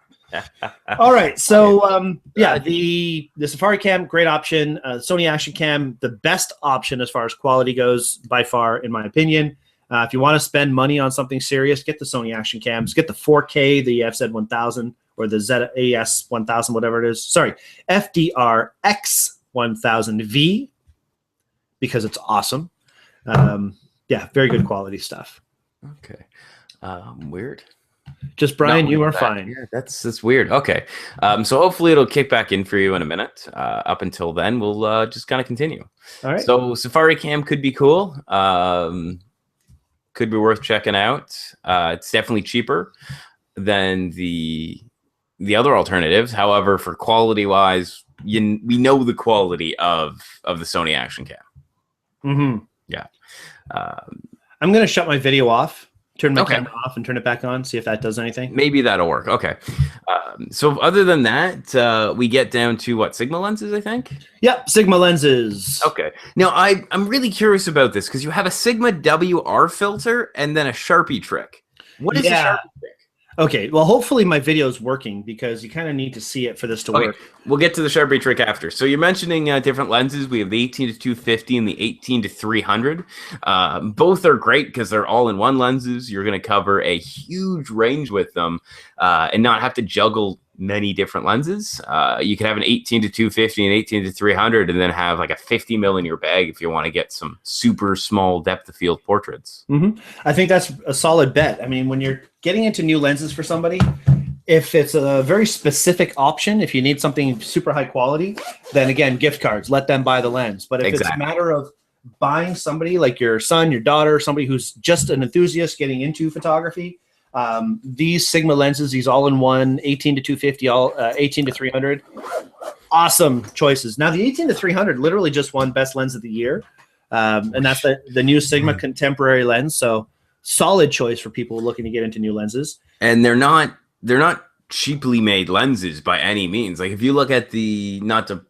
S1: All right, so yeah, the Safari Cam, great option. Sony Action Cam, the best option as far as quality goes by far, in my opinion. If you want to spend money on something serious, get the Sony Action Cams. Get the 4K, the FZ1000 or the ZAS1000, whatever it is. Sorry, FDR-X1000V, because it's awesome. Yeah, very good quality stuff.
S2: Okay. Weird.
S1: Just Brian, you are fine.
S2: Yeah, that's weird. Okay. So hopefully it'll kick back in for you in a minute. Up until then, we'll just kind of continue.
S1: All right.
S2: So Safari Cam could be cool. Could be worth checking out. It's definitely cheaper than the other alternatives. However, for quality wise, we know the quality of the Sony Action Cam.
S1: Mm-hmm.
S2: Yeah.
S1: I'm going to shut my video off, turn my camera off, and turn it back on, see if that does anything.
S2: Maybe that'll work. Okay. So other than that, we get down to what, Sigma lenses, I think?
S1: Yep, Sigma lenses.
S2: Okay. Now, I'm really curious about this because you have a Sigma WR filter and then a Sharpie trick. What is a Sharpie trick?
S1: Okay, well, hopefully my video is working because you kind of need to see it for this to work.
S2: We'll get to the Sharpie trick after. So you're mentioning different lenses. We have the 18-250 and the 18-300. Both are great because they're all-in-one lenses. You're going to cover a huge range with them and not have to juggle many different lenses. You could have an 18-250 and 18-300 and then have like a 50 mil in your bag if you want to get some super small depth of field portraits.
S1: Mm-hmm. I think that's a solid bet. I mean, when you're getting into new lenses for somebody, if it's a very specific option, if you need something super high quality, then again, gift cards, let them buy the lens. But if it's a matter of buying somebody like your son, your daughter, somebody who's just an enthusiast getting into photography, these Sigma lenses, these all-in-one 18-250, 18-300, awesome choices. Now the 18-300 literally just won best lens of the year, and that's the new Sigma contemporary lens. So solid choice for people looking to get into new lenses. And
S2: they're not cheaply made lenses by any means. Like if you look at not to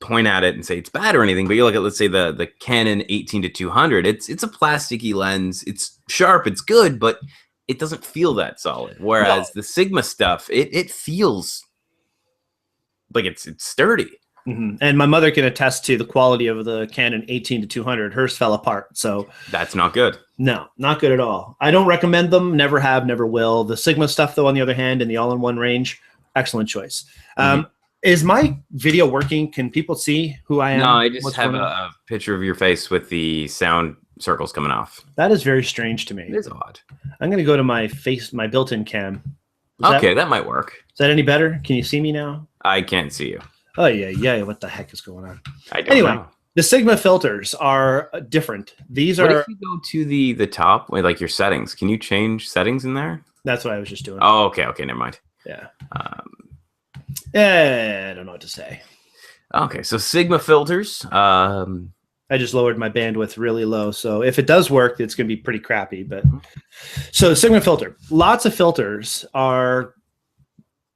S2: point at it and say it's bad or anything, but you look at, let's say, the Canon 18-200, it's a plasticky lens. It's sharp, it's good, but it doesn't feel that solid. Whereas the Sigma stuff, it feels like it's sturdy.
S1: Mm-hmm. And my mother can attest to the quality of the Canon 18-200. Hers fell apart. So
S2: that's not good.
S1: No, not good at all. I don't recommend them. Never have, never will. The Sigma stuff, though, on the other hand, in the all-in-one range, excellent choice. Is my video working? Can people see who I am?
S2: No, I just have a picture of your face with the sound circles coming off.
S1: That is very strange to me.
S2: It is odd.
S1: I'm going to go to my built-in cam.
S2: That might work.
S1: Is that any better? Can you see me now?
S2: I can't see you.
S1: Oh, yeah. What the heck is going on?
S2: I don't know.
S1: The Sigma filters are different. What
S2: if you go to the top, with like your settings? Can you change settings in there?
S1: That's what I was just doing.
S2: Oh, okay, never mind.
S1: Yeah. I don't know what to say.
S2: Okay, so Sigma filters.
S1: I just lowered my bandwidth really low. So if it does work, it's going to be pretty crappy. But so Sigma filter, lots of filters are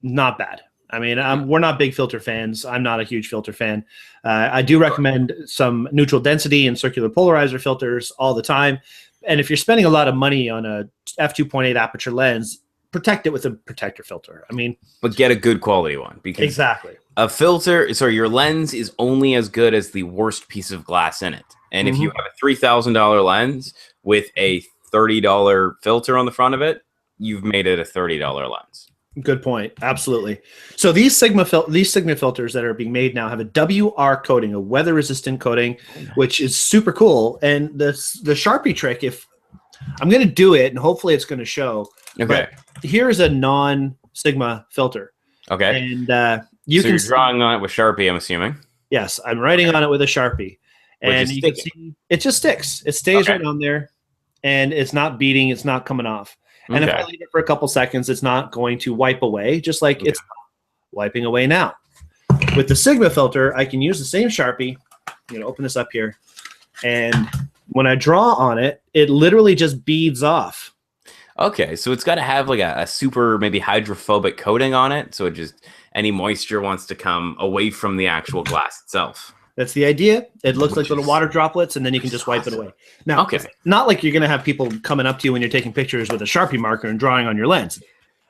S1: not bad. I mean, we're not big filter fans. I'm not a huge filter fan. I do recommend some neutral density and circular polarizer filters all the time. And if you're spending a lot of money on a f2.8 aperture lens, protect it with a protector filter. I mean,
S2: but get a good quality one, because
S1: exactly.
S2: A filter, sorry, your lens is only as good as the worst piece of glass in it. And if you have a $3,000 lens with a $30 filter on the front of it, you've made it a $30 lens.
S1: Good point. Absolutely. So these Sigma filters that are being made now have a WR coating, a weather-resistant coating, which is super cool. And the Sharpie trick, if I'm going to do it, and hopefully it's going to show.
S2: Okay.
S1: Here is a non-Sigma filter.
S2: Okay.
S1: And you're
S2: drawing on it with Sharpie, I'm assuming.
S1: Yes, I'm writing on it with a Sharpie. And you can see it just sticks. It stays right on there, and it's not beading. It's not coming off. And if I leave it for a couple seconds, it's not going to wipe away, just like it's wiping away now. With the Sigma filter, I can use the same Sharpie. I'm going to open this up here. And when I draw on it, it literally just beads off.
S2: Okay, so it's got to have like a super maybe hydrophobic coating on it, so it just any moisture wants to come away from the actual glass itself.
S1: That's the idea. It looks like little water droplets, and then you can just wipe it away. Now, it's not like you're going to have people coming up to you when you're taking pictures with a Sharpie marker and drawing on your lens.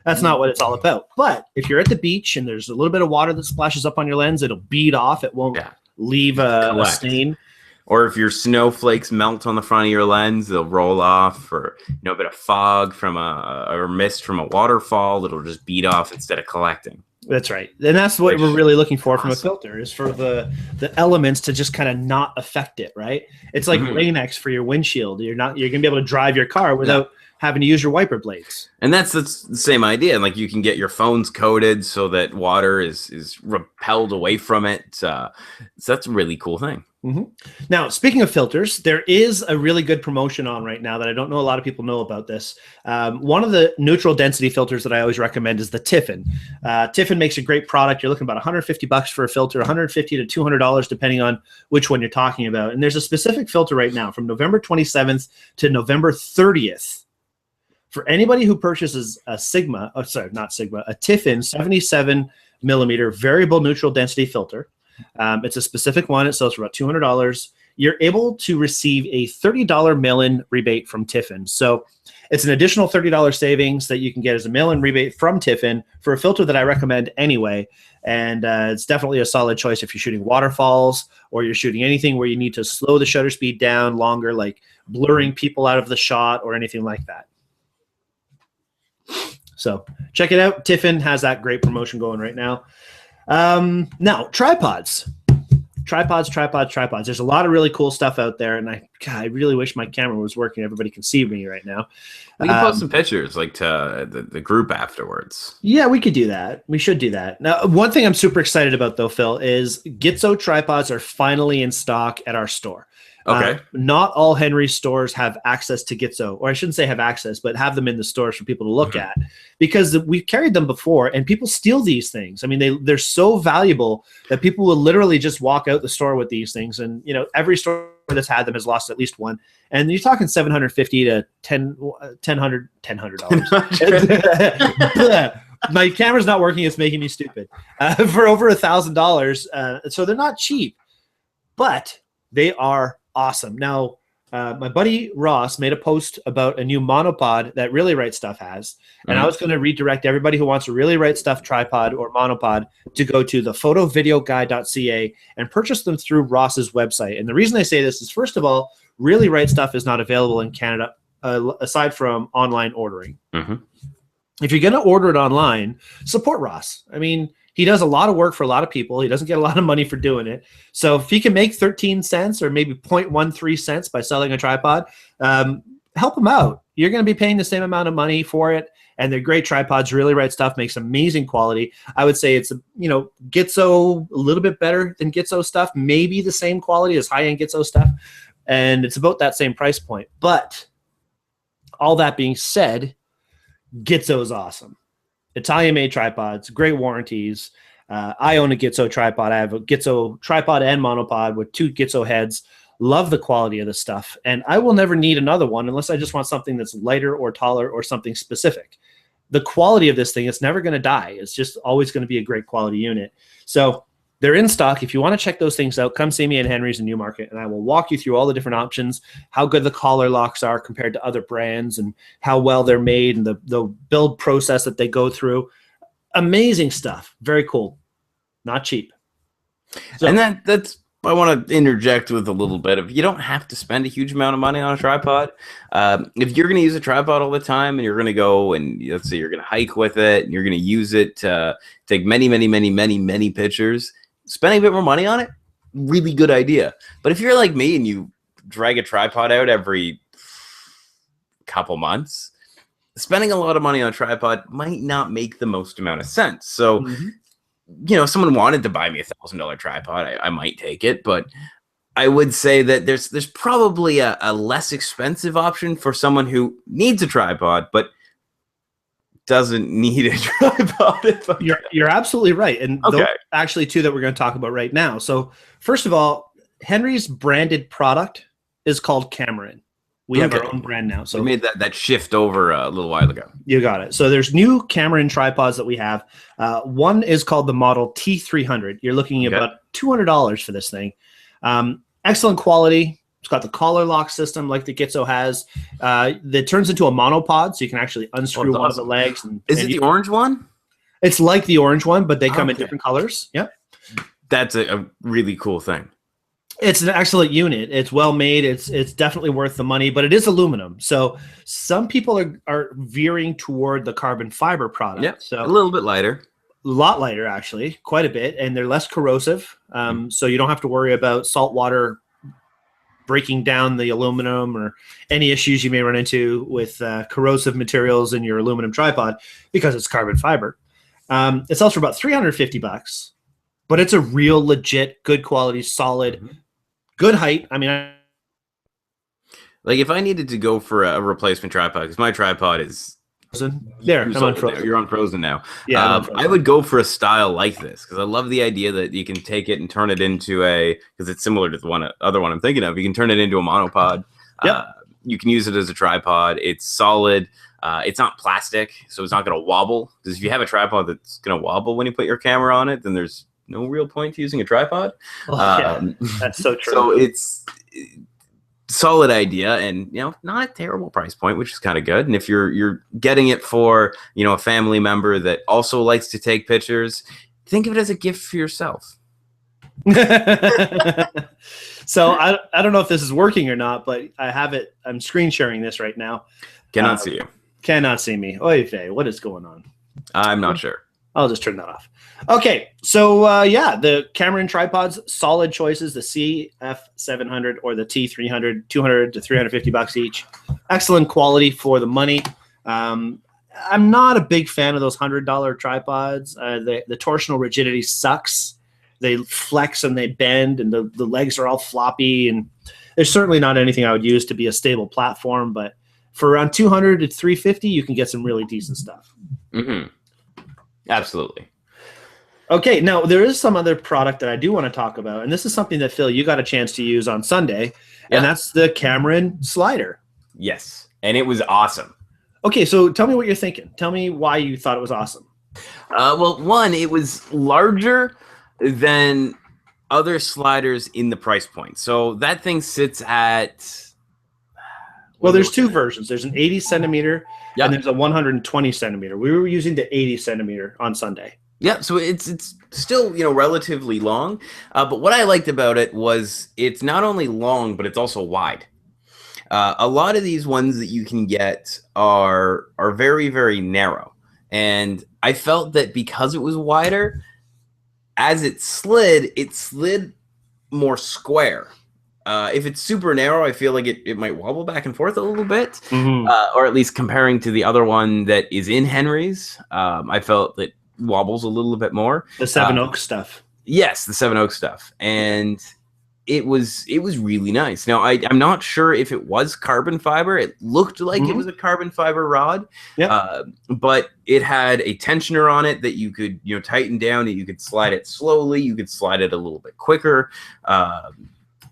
S1: That's not what it's all about. But if you're at the beach and there's a little bit of water that splashes up on your lens, it'll bead off. It won't leave a stain.
S2: Or if your snowflakes melt on the front of your lens, they'll roll off. Or a bit of fog from or mist from a waterfall, it'll just bead off instead of collecting.
S1: That's right. And that's what we're really looking for from a filter, is for the elements to just kind of not affect it, right? It's like Rain-X for your windshield. You're going to be able to drive your car without having to use your wiper blades.
S2: And that's the same idea. Like you can get your phones coated so that water is repelled away from it. So that's a really cool thing.
S1: Now, speaking of filters, there is a really good promotion on right now that I don't know a lot of people know about this. One of the neutral density filters that I always recommend is the Tiffin. Tiffin makes a great product. You're looking about $150 for a filter, $150 to $200 depending on which one you're talking about. And there's a specific filter right now from November 27th to November 30th. For anybody who purchases a a Tiffin 77 millimeter variable neutral density filter. It's a specific one. It sells for about $200. You're able to receive a $30 mail-in rebate from Tiffin. So it's an additional $30 savings that you can get as a mail-in rebate from Tiffin for a filter that I recommend anyway. And it's definitely a solid choice if you're shooting waterfalls or you're shooting anything where you need to slow the shutter speed down longer, like blurring people out of the shot or anything like that. So check it out. Tiffin has that great promotion going right now. Now, tripods. There's a lot of really cool stuff out there, and I really wish my camera was working. Everybody can see me right now.
S2: We can post some pictures like to the group afterwards.
S1: Yeah, we could do that. We should do that. Now, one thing I'm super excited about, though, Phil, is Gitzo tripods are finally in stock at our store.
S2: Okay.
S1: Not all Henry stores have access to Gitzo, or I shouldn't say have access, but have them in the stores for people to look at, because we've carried them before and people steal these things. I mean, they're so valuable that people will literally just walk out the store with these things. And, every store that's had them has lost at least one. And you're talking $750 to $1,000. My camera's not working. It's making me stupid. For over $1,000. So they're not cheap, but they are awesome. Now, my buddy Ross made a post about a new monopod that Really Right Stuff has, and I was going to redirect everybody who wants a Really Right Stuff tripod or monopod to go to thephotovideoguide.ca and purchase them through Ross's website. And the reason I say this is, first of all, Really Right Stuff is not available in Canada aside from online ordering. If you're going to order it online, support Ross. I mean, he does a lot of work for a lot of people. He doesn't get a lot of money for doing it. So if he can make 13 cents or maybe 0.13 cents by selling a tripod, help him out. You're going to be paying the same amount of money for it. And they're great tripods. Really Right Stuff makes amazing quality. I would say it's, Gitzo a little bit better than Gitzo stuff. Maybe the same quality as high-end Gitzo stuff. And it's about that same price point. But all that being said, Gitzo is awesome. Italian-made tripods, great warranties. I own a Gitzo tripod. I have a Gitzo tripod and monopod with 2 Gitzo heads. Love the quality of this stuff. And I will never need another one unless I just want something that's lighter or taller or something specific. The quality of this thing, it's never going to die. It's just always going to be a great quality unit. So they're in stock. If you want to check those things out, come see me at Henry's in Newmarket, and I will walk you through all the different options, how good the collar locks are compared to other brands, and how well they're made, and the build process that they go through. Amazing stuff. Very cool. Not cheap.
S2: So, and that's I want to interject with a little bit of, you don't have to spend a huge amount of money on a tripod. If you're going to use a tripod all the time and you're going to go and let's say you're going to hike with it and you're going to use it to take many pictures, spending a bit more money on it, really good idea. But if you're like me and you drag a tripod out every couple months, spending a lot of money on a tripod might not make the most amount of sense. So, you know, if someone wanted to buy me $1,000 tripod, I might take it, but I would say that there's probably a less expensive option for someone who needs a tripod but doesn't need a tripod.
S1: You're absolutely right, and those actually two that we're going to talk about right now. So first of all, Henry's branded product is called Cameron. We have our own brand now. So
S2: we made that shift over a little while ago.
S1: You got it. So there's new Cameron tripods that we have. One is called the model T300. You're looking at about $200 for this thing. Excellent quality. It's got the collar lock system like the Gitzo has. That turns into a monopod, so you can actually unscrew one of the legs.
S2: Is it the orange one?
S1: It's like the orange one, but they come in different colors. Yep.
S2: That's a really cool thing.
S1: It's an excellent unit. It's well made. It's definitely worth the money, but it is aluminum. So some people are veering toward the carbon fiber product.
S2: Yeah,
S1: so
S2: a little bit lighter.
S1: A lot lighter, actually, quite a bit, and they're less corrosive. So you don't have to worry about salt water breaking down the aluminum or any issues you may run into with corrosive materials in your aluminum tripod because it's carbon fiber. It sells for about $350, but it's a real legit, good quality, solid, good height. I mean,
S2: like if I needed to go for a replacement tripod, because my tripod is
S1: there, I'm on frozen.
S2: You're on frozen now.
S1: Yeah,
S2: I would go for a style like this because I love the idea that you can take it and turn it into because it's similar to the other one I'm thinking of. You can turn it into a monopod. You can use it as a tripod. It's solid. It's not plastic, so it's not going to wobble. Because if you have a tripod that's going to wobble when you put your camera on it, then there's no real point to using a tripod.
S1: That's so true.
S2: So it's solid idea, and not a terrible price point, which is kind of good. And if you're getting it for a family member that also likes to take pictures, think of it as a gift for yourself.
S1: So I don't know if this is working or not, but I have it. I'm screen sharing this right now.
S2: Cannot see you.
S1: Cannot see me. Oy vey, what is going on?
S2: I'm not sure.
S1: I'll just turn that off. Okay, so the Cameron tripods, solid choices. The CF700 or the T300, $200 to $350 each. Excellent quality for the money. I'm not a big fan of those $100 tripods. The torsional rigidity sucks. They flex and they bend, and the legs are all floppy. And there's certainly not anything I would use to be a stable platform. But for around $200 to $350, you can get some really decent stuff.
S2: Absolutely.
S1: Okay, now there is some other product that I do want to talk about, and this is something that, Phil, you got a chance to use on Sunday, and that's the Cameron slider.
S2: Yes, and it was awesome.
S1: Okay, so tell me what you're thinking. Tell me why you thought it was awesome.
S2: Well, one, it was larger than other sliders in the price point. So that thing sits at...
S1: Well, there's two versions. There's an 80 centimeter and there's a 120 centimeter. We were using the 80 centimeter on Sunday.
S2: Yeah, so it's still relatively long, but what I liked about it was it's not only long, but it's also wide. A lot of these ones that you can get are very, very narrow, and I felt that because it was wider, as it slid more square. If it's super narrow, I feel like it might wobble back and forth a little bit, or at least comparing to the other one that is in Henry's, I felt that wobbles a little bit more.
S1: The Seven Oaks stuff.
S2: Yes, the Seven Oaks stuff, and it was really nice. Now I'm not sure if it was carbon fiber. It looked like it was a carbon fiber rod, but it had a tensioner on it that you could tighten down, and you could slide it slowly. You could slide it a little bit quicker.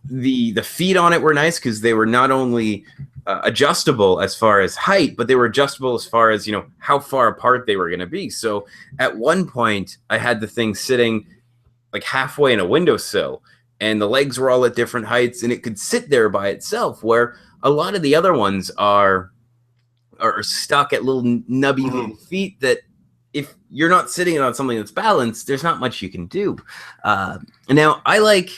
S2: the feet on it were nice because they were not only adjustable as far as height, but they were adjustable as far as, you know, how far apart they were going to be. So at one point, I had the thing sitting like halfway in a windowsill, and the legs were all at different heights, and it could sit there by itself, where a lot of the other ones are stuck at little nubby little feet that if you're not sitting on something that's balanced, there's not much you can do. Now, I like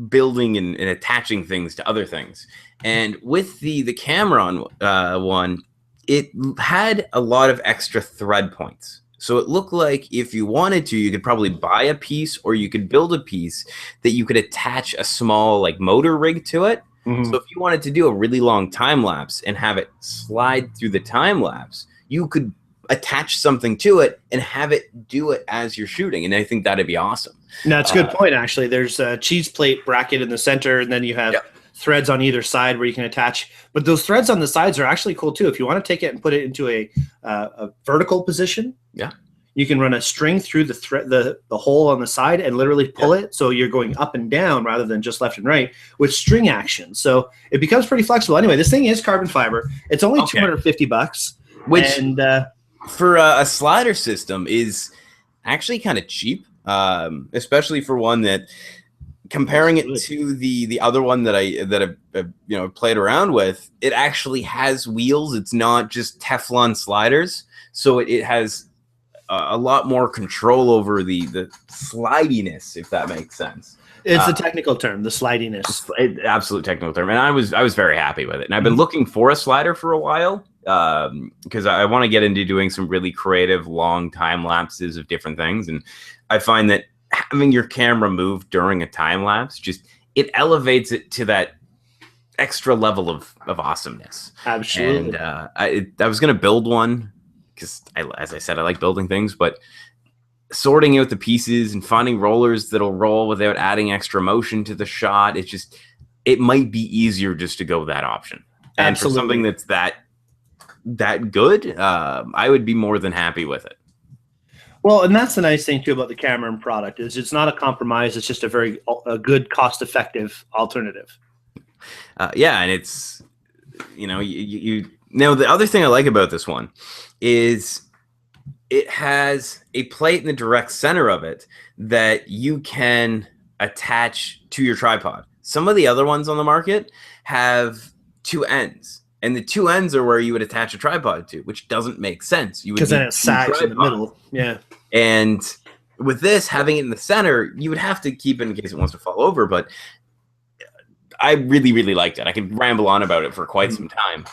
S2: building and attaching things to other things. And with the Cameron one, it had a lot of extra thread points. So it looked like if you wanted to, you could probably buy a piece or you could build a piece that you could attach a small like motor rig to it. So if you wanted to do a really long time lapse and have it slide through the time lapse, you could attach something to it and have it do it as you're shooting. And I think that'd be awesome.
S1: No, that's a good point, actually. There's a cheese plate bracket in the center, and then you have threads on either side where you can attach. But those threads on the sides are actually cool, too. If you want to take it and put it into a vertical position, you can run a string through the hole on the side and literally pull it. So you're going up and down rather than just left and right with string action. So it becomes pretty flexible. Anyway, this thing is carbon fiber. It's only $250, which
S2: for a slider system is actually kind of cheap, especially for one that, comparing it to the other one that I've played around with, it actually has wheels. It's not just Teflon sliders, so it has a lot more control over the slidiness, if that makes sense.
S1: It's a technical term, the slidiness.
S2: Absolute technical term, and I was very happy with it. And I've been looking for a slider for a while because I want to get into doing some really creative long time lapses of different things. And I find that having your camera move during a time lapse it elevates it to that extra level of awesomeness.
S1: Absolutely.
S2: And I was going to build one because, as I said, I like building things, but sorting out the pieces and finding rollers that'll roll without adding extra motion to the shot, it might be easier just to go that option. And for something that's that good, I would be more than happy with it.
S1: Well, and that's the nice thing too about the Cameron product is it's not a compromise. It's just a good cost-effective alternative.
S2: And it's, you now the other thing I like about this one is it has a plate in the direct center of it that you can attach to your tripod. Some of the other ones on the market have two ends, and the two ends are where you would attach a tripod to, which doesn't make sense. Because then it sags in the middle. Yeah. And with this, having it in the center, you would have to keep it in case it wants to fall over, but I really, really liked it. I could ramble on about it for quite some time,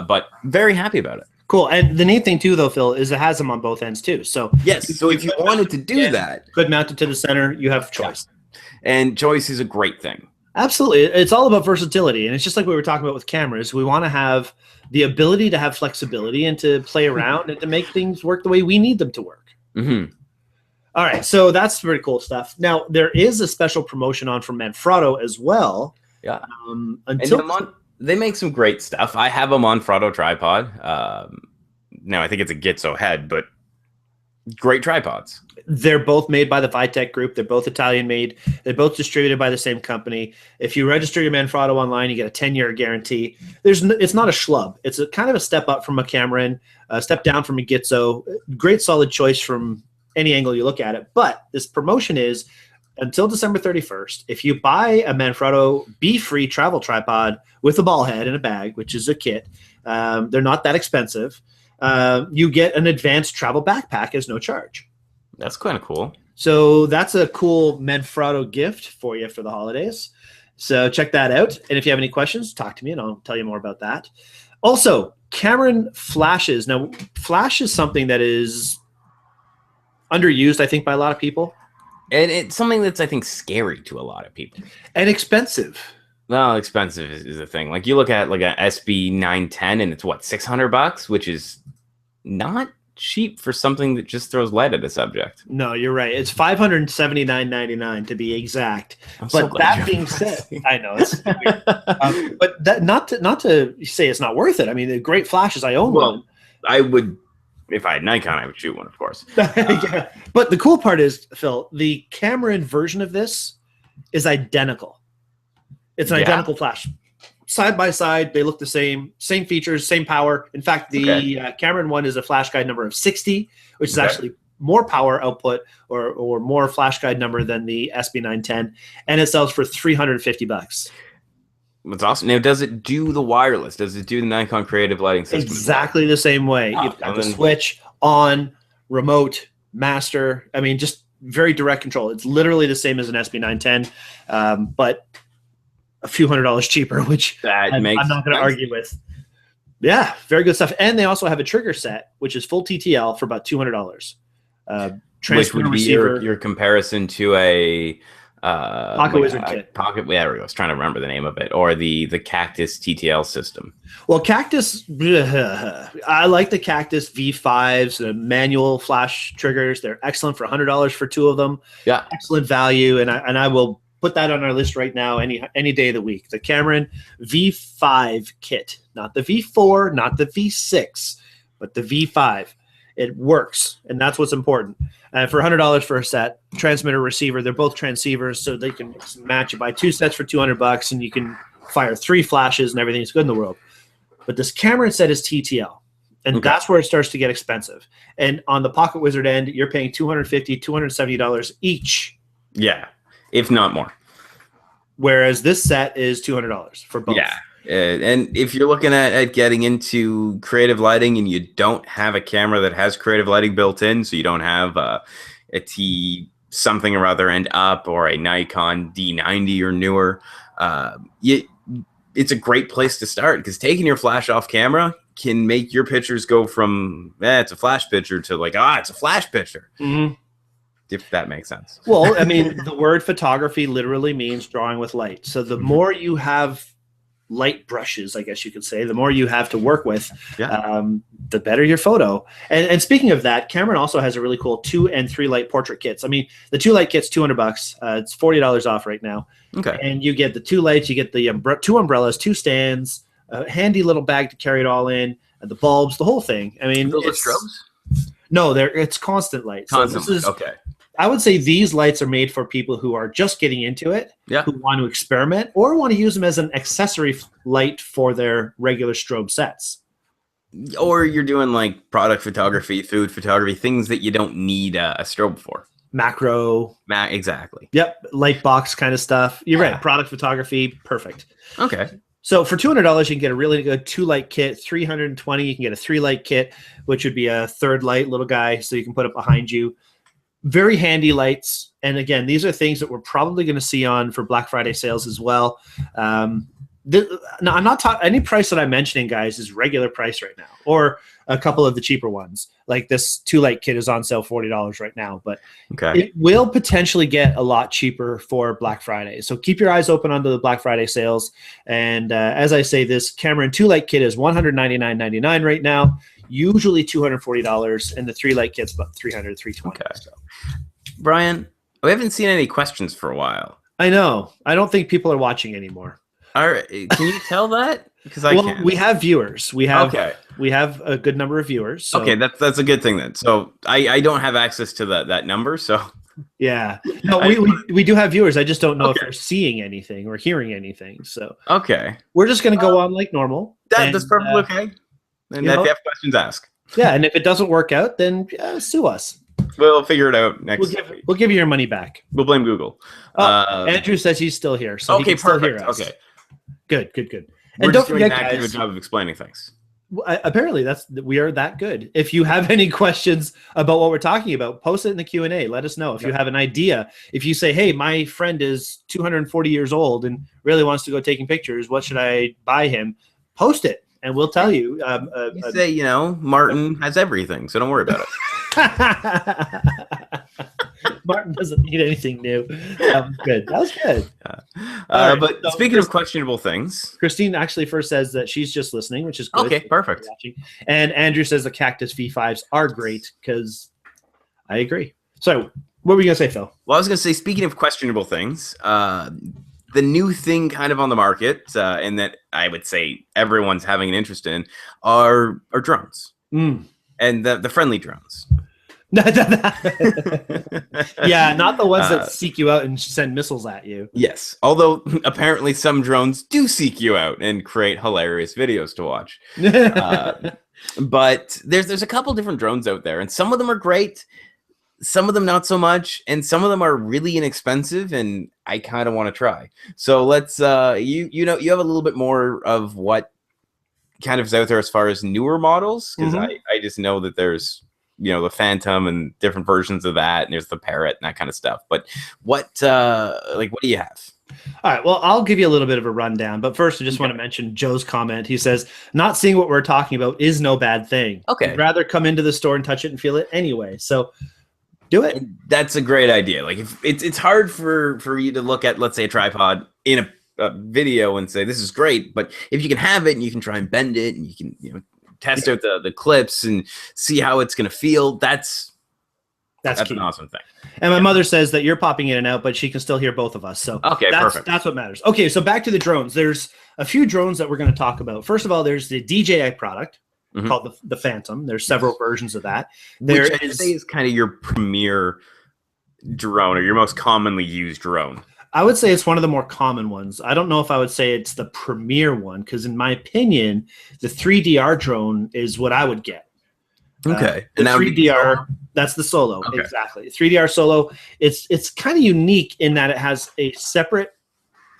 S2: but very happy about it.
S1: Cool. And the neat thing too, though, Phil, is it has them on both ends too. So
S2: yes. So if you wanted to do that,
S1: could mount it to the center. You have choice,
S2: and choice is a great thing.
S1: Absolutely. It's all about versatility, and it's just like we were talking about with cameras. We want to have the ability to have flexibility and to play around and to make things work the way we need them to work. All right. So that's pretty cool stuff. Now there is a special promotion on from Manfrotto as well.
S2: Yeah. They make some great stuff. I have a Manfrotto tripod. Now I think it's a Gitzo head, but great tripods.
S1: They're both made by the Vitek Group. They're both Italian made. They're both distributed by the same company. If you register your Manfrotto online, you get a 10-year guarantee. It's not a schlub. It's a kind of a step up from a Cameron, a step down from a Gitzo. Great solid choice from any angle you look at it. But this promotion is until December 31st. If you buy a Manfrotto Be-Free travel tripod with a ball head and a bag, which is a kit, they're not that expensive. You get an advanced travel backpack as no charge.
S2: That's kind of cool.
S1: So that's a cool Manfrotto gift for you for the holidays. So check that out. And if you have any questions, talk to me and I'll tell you more about that. Also, Cameron flashes. Now, flash is something that is underused, I think, by a lot of people.
S2: And it's something that's, I think, scary to a lot of people.
S1: And expensive.
S2: Well, expensive is a thing. Like you look at like a SB 910 and it's what, $600, which is not cheap for something that just throws light at a subject.
S1: No, you're right. It's $579.99 to be exact. But that being said, I know it's weird. But that not to say it's not worth it. I mean, the great flashes. I own one.
S2: I would, if I had Nikon, I would shoot one, of course.
S1: Yeah. But the cool part is, Phil, the Cameron version of this is identical. It's an identical flash. Side by side, they look the same features, same power. In fact, the Cameron one is a flash guide number of 60, which is actually more power output or more flash guide number than the SB910, and it sells for $350.
S2: That's awesome. Now, does it do the wireless? Does it do the Nikon Creative Lighting System?
S1: Exactly the same way. You've got the switch, on, remote, master. I mean, just very direct control. It's literally the same as an SB910, but a few $100s cheaper, which I'm not going to argue with. Yeah, very good stuff. And they also have a trigger set, which is full TTL for about $200.
S2: Which would be your comparison to a
S1: Pocket Wizard kit.
S2: Pocket, there we go. I was trying to remember the name of it, or the Cactus TTL system.
S1: Well, Cactus, I like the Cactus V5s, the manual flash triggers. They're excellent for $100 for 2 of them.
S2: Yeah,
S1: excellent value, and I will put that on our list right now any day of the week. The Cameron V5 kit, not the V4, not the V6, but the V5. It works, and that's what's important. For $100 for a set, transmitter, receiver, they're both transceivers, so they can match. You buy 2 sets for $200, and you can fire 3 flashes, and everything's good in the world. But this Cameron set is TTL, and that's where it starts to get expensive. And on the Pocket Wizard end, you're paying $250, $270 each.
S2: Yeah, if not more.
S1: Whereas this set is $200 for both.
S2: Yeah. And if you're looking at getting into creative lighting and you don't have a camera that has creative lighting built in, so you don't have a T something or other and up or a Nikon D90 or newer, it's a great place to start, because taking your flash off camera can make your pictures go from it's a flash picture to like, it's a flash picture. Mm-hmm. If that makes sense.
S1: Well, I mean, the word photography literally means drawing with light. So the more you have light brushes, I guess you could say, the more you have to work with, the better your photo. And speaking of that, Cameron also has a really cool 2 and 3 light portrait kits. I mean, the 2 light kit's $200. It's $40 off right now. Okay. And you get the 2 lights, you get the 2 umbrellas, 2 stands, a handy little bag to carry it all in, and the bulbs, the whole thing. I mean,
S2: those are strobes?
S1: No, it's constant light.
S2: Constant light. Okay.
S1: I would say these lights are made for people who are just getting into it, who want to experiment, or want to use them as an accessory light for their regular strobe sets.
S2: Or you're doing like product photography, food photography, things that you don't need a strobe for.
S1: Macro.
S2: Exactly.
S1: Yep. Light box kind of stuff. You're right. Product photography. Perfect.
S2: Okay.
S1: So for $200, you can get a really good 2 light kit. $320, you can get a 3 light kit, which would be a 3rd light little guy, so you can put it behind you. Very handy lights. And again, these are things that we're probably going to see on for Black Friday sales as well. No, I'm not talking, any price that I'm mentioning, guys, is regular price right now, or a couple of the cheaper ones. Like this 2 light kit is on sale $40 right now, but it will potentially get a lot cheaper for Black Friday. So keep your eyes open onto the Black Friday sales. And as I say, this Cameron 2 light kit is $199.99 right now, usually $240, and the 3 light kit's about $300, $320.
S2: Okay. So. Brian, we haven't seen any questions for a while.
S1: I know. I don't think people are watching anymore.
S2: All right. Can you tell that? Because
S1: we have viewers. We have a good number of viewers. So.
S2: Okay, that's a good thing then. So I don't have access to that number. So
S1: yeah, no, we do have viewers. I just don't know if they're seeing anything or hearing anything. So we're just gonna go on like normal.
S2: That's perfectly okay. And if you have questions, ask.
S1: Yeah, and if it doesn't work out, then sue us.
S2: We'll figure it out next week.
S1: We'll give you your money back.
S2: We'll blame Google.
S1: Andrew says he's still here, so he can still hear us.
S2: Okay.
S1: Good.
S2: We're don't forget, guys, doing a job of explaining things.
S1: Apparently, we are that good. If you have any questions about what we're talking about, post it in the Q&A. Let us know if you have an idea. If you say, "Hey, my friend is 240 years old and really wants to go taking pictures. What should I buy him?" Post it, and we'll tell you.
S2: You say, Martin has everything, so don't worry about it.
S1: Martin doesn't need anything new. That was good.
S2: But speaking of questionable things,
S1: Christine actually first says that she's just listening, which is good.
S2: Okay, perfect.
S1: And Andrew says the Cactus V5s are great, because I agree. So what were you going to say, Phil?
S2: Well, I was going to say, speaking of questionable things, the new thing kind of on the market, and that I would say everyone's having an interest in, are drones. And the friendly drones.
S1: Yeah, not the ones that seek you out and send missiles at you.
S2: Yes, although apparently some drones do seek you out and create hilarious videos to watch. But there's a couple different drones out there, and some of them are great, some of them not so much, and some of them are really inexpensive, and I kind of want to try. So let's you have a little bit more of what kind of is out there as far as newer models, because I just know that there's the Phantom and different versions of that, and there's the Parrot and that kind of stuff. But what what do you have?
S1: All right, well, I'll give you a little bit of a rundown, but first I just want to mention Joe's comment. He says, not seeing what we're talking about is no bad thing.
S2: Okay.
S1: You'd rather come into the store and touch it and feel it anyway. So do it.
S2: That's a great idea. Like, if it's hard for you to look at, let's say, a tripod in a video and say, this is great, but if you can have it and you can try and bend it and you can, test out the clips and see how it's going to feel, that's an awesome thing.
S1: And my mother says that you're popping in and out, but she can still hear both of us. So
S2: okay, perfect.
S1: That's what matters. Okay, so back to the drones. There's a few drones that we're going to talk about. First of all, there's the DJI product called the Phantom. There's several versions of that.
S2: Which I say is kind of your premier drone or your most commonly used drone.
S1: I would say it's one of the more common ones. I don't know if I would say it's the premier one, because in my opinion, the 3DR drone is what I would get.
S2: Okay.
S1: The 3DR, that's the Solo. Okay. Exactly. 3DR Solo, it's kind of unique in that it has a separate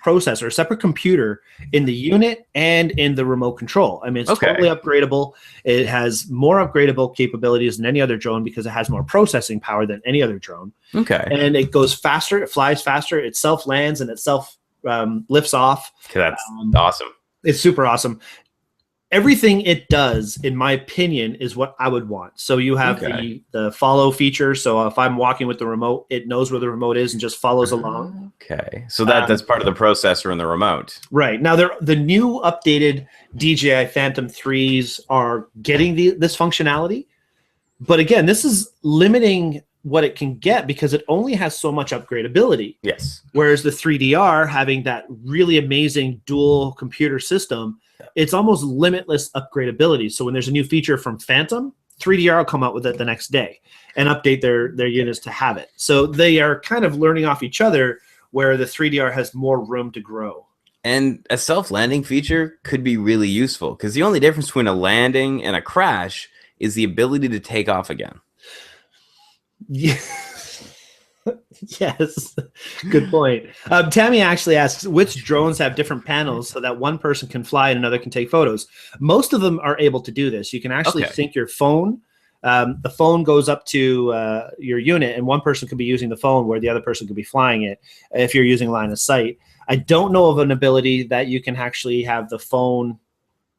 S1: processor, a separate computer in the unit and in the remote control. I mean, it's totally upgradable. It has more upgradable capabilities than any other drone because it has more processing power than any other drone.
S2: Okay.
S1: And it goes faster, it flies faster, it self-lands, and it self-lifts off.
S2: Okay, that's awesome.
S1: It's super awesome. Everything it does, in my opinion, is what I would want. So you have the follow feature. So if I'm walking with the remote, it knows where the remote is and just follows along.
S2: Okay. So that's part of the processor in the remote.
S1: Right. Now, the new updated DJI Phantom 3s are getting this functionality. But again, this is limiting what it can get because it only has so much upgradability.
S2: Yes.
S1: Whereas the 3DR, having that really amazing dual computer system, it's almost limitless upgradability. So when there's a new feature from Phantom, 3DR will come out with it the next day and update their units to have it. So they are kind of learning off each other, where the 3DR has more room to grow.
S2: And a self-landing feature could be really useful because the only difference between a landing and a crash is the ability to take off again.
S1: Yeah. Yes, good point. Tammy actually asks, which drones have different panels so that one person can fly and another can take photos? Most of them are able to do this. You can actually sync your phone. The phone goes up to your unit, and one person could be using the phone where the other person could be flying it if you're using line of sight. I don't know of an ability that you can actually have the phone,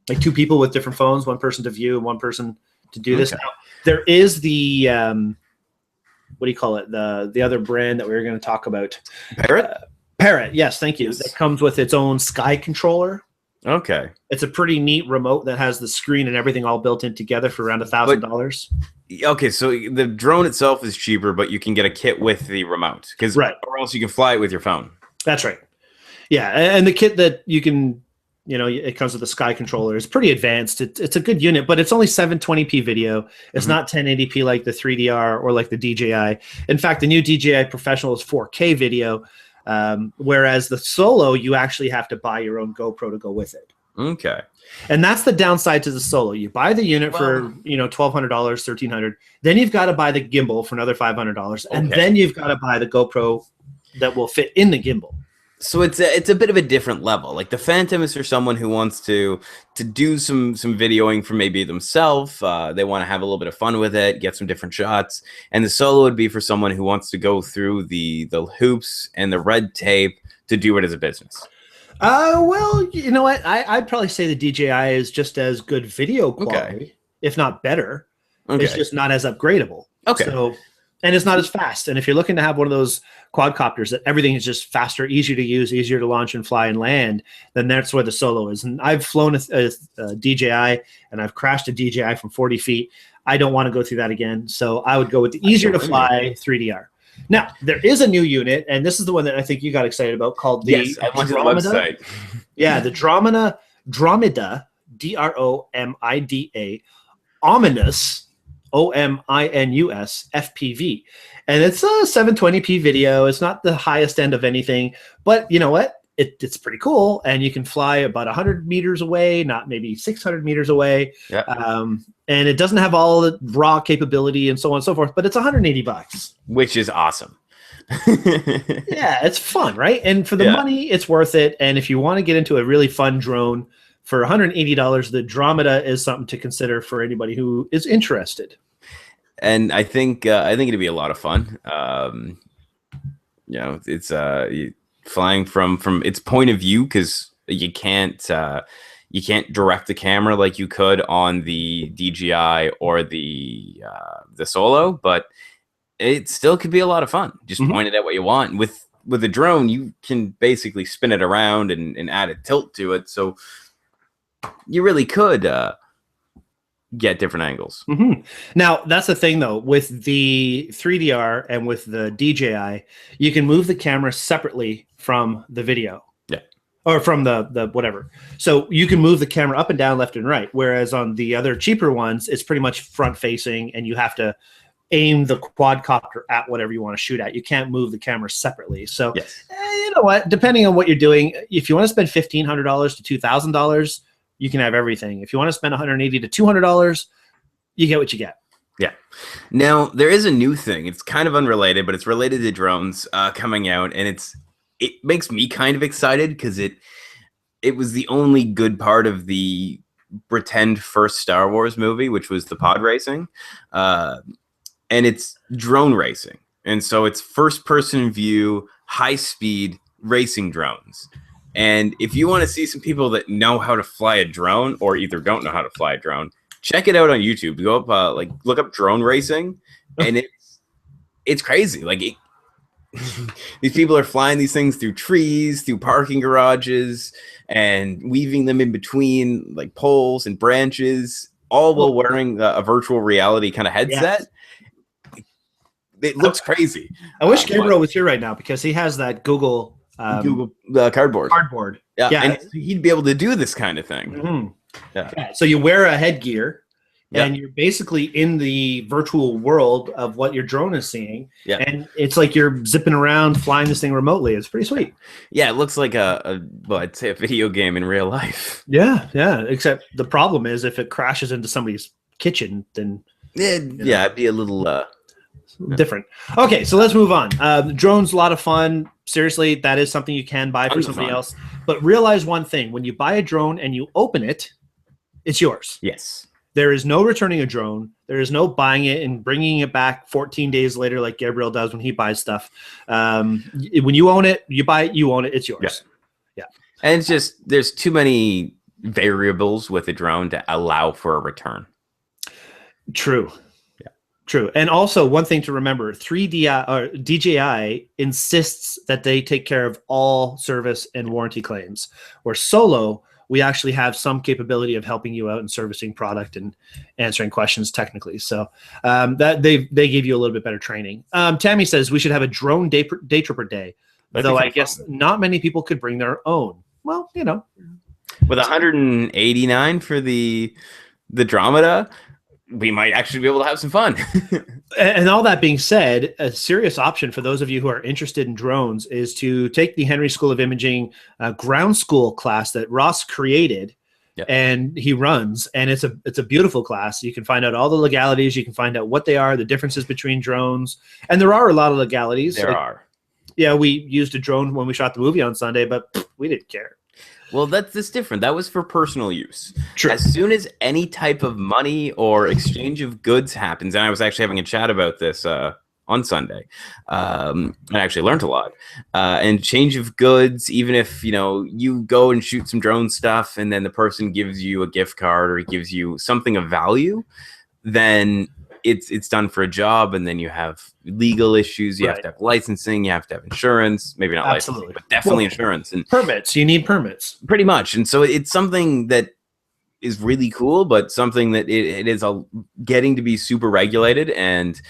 S1: like two people with different phones, one person to view and one person to do this. Now, there is the... what do you call it? The other brand that we were going to talk about.
S2: Parrot?
S1: Parrot, yes, thank you. It comes with its own Sky controller.
S2: Okay.
S1: It's a pretty neat remote that has the screen and everything all built in together for around $1,000.
S2: Okay, so the drone itself is cheaper, but you can get a kit with the remote. Or else you can fly it with your phone.
S1: That's right. Yeah, and the kit that you can... it comes with a Sky controller. It's pretty advanced. It's a good unit, but it's only 720p video. It's not 1080p like the 3DR or like the DJI. In fact, the new DJI Professional is 4K video, whereas the Solo, you actually have to buy your own GoPro to go with it.
S2: Okay.
S1: And that's the downside to the Solo. You buy the unit for $1,200, $1,300. Then you've got to buy the gimbal for another $500, and then you've got to buy the GoPro that will fit in the gimbal.
S2: So it's a bit of a different level. Like the Phantom is for someone who wants to do some videoing for maybe themselves. They want to have a little bit of fun with it, get some different shots. And the Solo would be for someone who wants to go through the hoops and the red tape to do it as a business.
S1: Well, you know what? I'd probably say the DJI is just as good video quality, if not better. It's just not as upgradable.
S2: Okay.
S1: And it's not as fast. And if you're looking to have one of those quadcopters that everything is just faster, easier to use, easier to launch and fly and land, then that's where the Solo is. And I've flown a DJI, and I've crashed a DJI from 40 feet. I don't want to go through that again. So I would go with the easier to fly 3DR. Now, there is a new unit, and this is the one that I think you got excited about, called the
S2: I went to the website.
S1: Yeah, the Dromeda, Dromida, Dromida, ominous OMINUS FPV. And it's a 720p video. It's not the highest end of anything, but you know what? It's pretty cool, and you can fly about 100 meters away, not maybe 600 meters away.
S2: Yeah.
S1: And it doesn't have all the raw capability and so on and so forth, but it's $180.
S2: Which is awesome.
S1: Yeah, it's fun, right? And for the money, it's worth it. And if you want to get into a really fun drone for $180, the Dromeda is something to consider for anybody who is interested.
S2: And I think it'd be a lot of fun. It's flying from its point of view, because you can't direct the camera like you could on the DJI or the Solo, but it still could be a lot of fun. Just point it at what you want. With a drone, you can basically spin it around and add a tilt to it, so you really could get different angles.
S1: Now, that's the thing, though. With the 3DR and with the DJI, you can move the camera separately from the video.
S2: Yeah.
S1: Or from the whatever. So you can move the camera up and down, left and right. Whereas on the other cheaper ones, it's pretty much front facing, and you have to aim the quadcopter at whatever you want to shoot at. You can't move the camera separately. So you know what? Depending on what you're doing, if you want to spend $1,500 to $2,000, you can have everything. If you want to spend $180 to $200, you get what you get.
S2: Yeah. Now, there is a new thing. It's kind of unrelated, but it's related to drones coming out, and it makes me kind of excited because it was the only good part of the pretend first Star Wars movie, which was the pod racing. And it's drone racing. And so it's first-person view, high-speed racing drones. And if you want to see some people that know how to fly a drone or either don't know how to fly a drone, check it out on YouTube. Go up, look up drone racing, and it's crazy. These people are flying these things through trees, through parking garages, and weaving them in between poles and branches, all while wearing a virtual reality kind of headset. Yes. It looks crazy.
S1: I wish Gabriel was here right now, because he has that Google
S2: cardboard. Yeah, and he'd be able to do this kind of thing.
S1: Yeah. So you wear a headgear, and you're basically in the virtual world of what your drone is seeing. Yeah. And it's like you're zipping around, flying this thing remotely. It's pretty sweet.
S2: Yeah, it looks like I'd say a video game in real life.
S1: Yeah, yeah. Except the problem is if it crashes into somebody's kitchen, then
S2: it'd be a little
S1: different. Okay, so let's move on. Drones, a lot of fun. Seriously, that is something you can buy for somebody else. But realize one thing: when you buy a drone and you open it, it's yours.
S2: Yes.
S1: There is no returning a drone. There is no buying it and bringing it back 14 days later like Gabriel does when he buys stuff. When you own it, you buy it, you own it, it's yours. Yeah.
S2: And it's just, there's too many variables with a drone to allow for a return.
S1: True. True. And also, one thing to remember, DJI insists that they take care of all service and warranty claims. Where Solo, we actually have some capability of helping you out in servicing product and answering questions technically. So that they give you a little bit better training. Tammy says we should have a drone Daytripper day, though I guess not many people could bring their own. Well,
S2: with 189 for the Dromeda, we might actually be able to have some fun.
S1: And all that being said, a serious option for those of you who are interested in drones is to take the Henry School of Imaging ground school class that Ross created and he runs. And it's a beautiful class. You can find out all the legalities. You can find out what they are, the differences between drones. And there are a lot of legalities.
S2: There are.
S1: Yeah, we used a drone when we shot the movie on Sunday, but we didn't care.
S2: Well, that's different. That was for personal use.
S1: True.
S2: As soon as any type of money or exchange of goods happens, and I was actually having a chat about this on Sunday, I actually learned a lot. And change of goods, even if you go and shoot some drone stuff, and then the person gives you a gift card or gives you something of value, then it's done for a job, and then you have legal issues. You have to have licensing. You have to have insurance. Maybe not licensing, but definitely insurance and
S1: permits. You need permits,
S2: pretty much. And so it's something that is really cool, but something that it is getting to be super regulated. And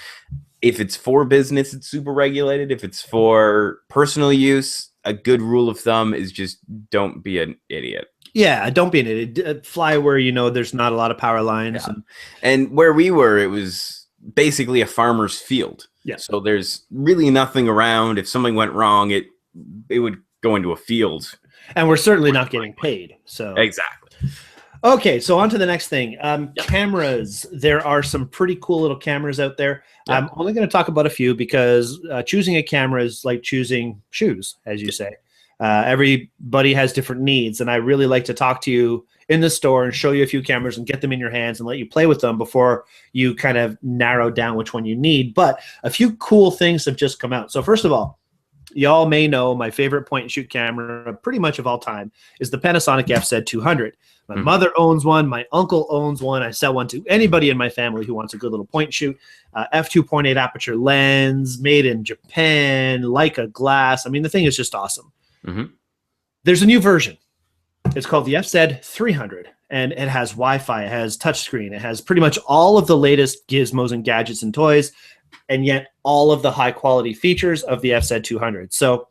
S2: if it's for business, it's super regulated. If it's for personal use, a good rule of thumb is just don't be an idiot.
S1: Yeah, don't be an idiot. Fly where you know there's not a lot of power lines.
S4: Yeah. And where we were, it was basically a farmer's field.
S1: Yeah.
S4: So there's really nothing around. If something went wrong, it would go into a field.
S1: And we're certainly not getting paid. So
S4: exactly.
S1: Okay, so on to the next thing. Cameras. There are some pretty cool little cameras out there.
S4: Yep.
S1: I'm only going to talk about a few because choosing a camera is like choosing shoes, as you say. Everybody has different needs, and I really like to talk to you in the store and show you a few cameras and get them in your hands and let you play with them before you kind of narrow down which one you need. But a few cool things have just come out. So first of all, y'all may know my favorite point-and-shoot camera pretty much of all time is the Panasonic FZ200. My mother owns one. My uncle owns one. I sell one to anybody in my family who wants a good little point-and-shoot. F2.8 aperture lens, made in Japan, Leica glass. I mean, the thing is just awesome. There's a new version. It's called the FZ300, and it has Wi-Fi, it has touchscreen, it has pretty much all of the latest gizmos and gadgets and toys, and yet all of the high-quality features of the FZ200. So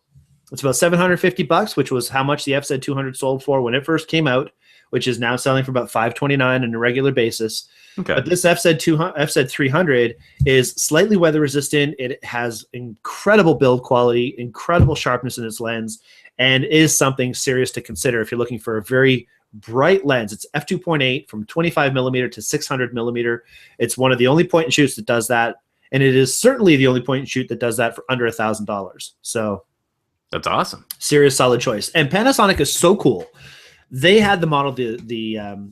S1: it's about $750, which was how much the FZ200 sold for when it first came out, which is now selling for about $529 on a regular basis.
S4: Okay.
S1: But this FZ300 is slightly weather resistant. It has incredible build quality, incredible sharpness in its lens, and is something serious to consider if you're looking for a very bright lens. It's f2.8 from 25 millimeter to 600 millimeter. It's one of the only point and shoots that does that, and it is certainly the only point and shoot that does that for under $1,000. So
S4: that's awesome.
S1: Serious, solid choice. And Panasonic is so cool. They had the model, the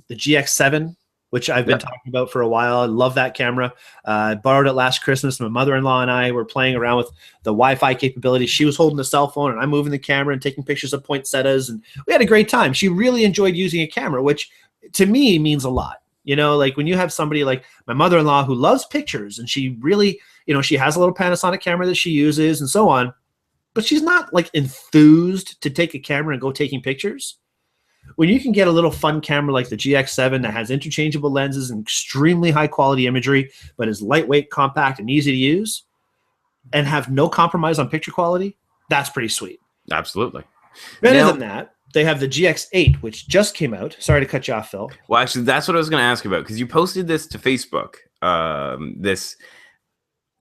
S1: GX7, which I've been talking about for a while. I love that camera. I borrowed it last Christmas. My mother-in-law and I were playing around with the Wi-Fi capabilities. She was holding the cell phone, and I'm moving the camera and taking pictures of poinsettias, and we had a great time. She really enjoyed using a camera, which to me means a lot. You know, like when you have somebody like my mother-in-law who loves pictures, and she really, you know, she has a little Panasonic camera that she uses and so on, but she's not like enthused to take a camera and go taking pictures. When you can get a little fun camera like the GX7 that has interchangeable lenses and extremely high quality imagery, but is lightweight, compact, and easy to use, and have no compromise on picture quality, that's pretty sweet.
S4: Absolutely.
S1: Better than that, they have the GX8, which just came out. Sorry to cut you off, Phil.
S4: Well, actually, that's what I was going to ask about, because you posted this to Facebook, this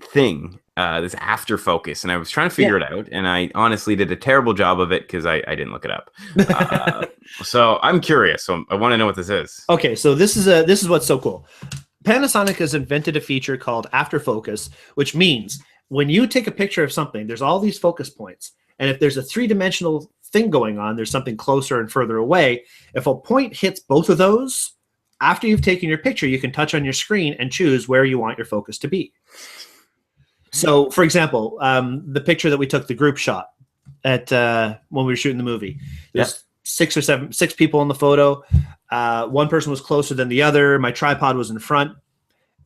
S4: thing, this after focus, and I was trying to figure it out, and I honestly did a terrible job of it because I didn't look it up. So I'm curious. So I want to know what this is.
S1: Okay, so this is what's so cool. Panasonic has invented a feature called after focus, which means when you take a picture of something, there's all these focus points, and if there's a three-dimensional thing going on, there's something closer and further away. If a point hits both of those, after you've taken your picture, you can touch on your screen and choose where you want your focus to be. So, for example, the picture that we took, the group shot at when we were shooting the movie, there's 6 people in the photo. One person was closer than the other. My tripod was in front.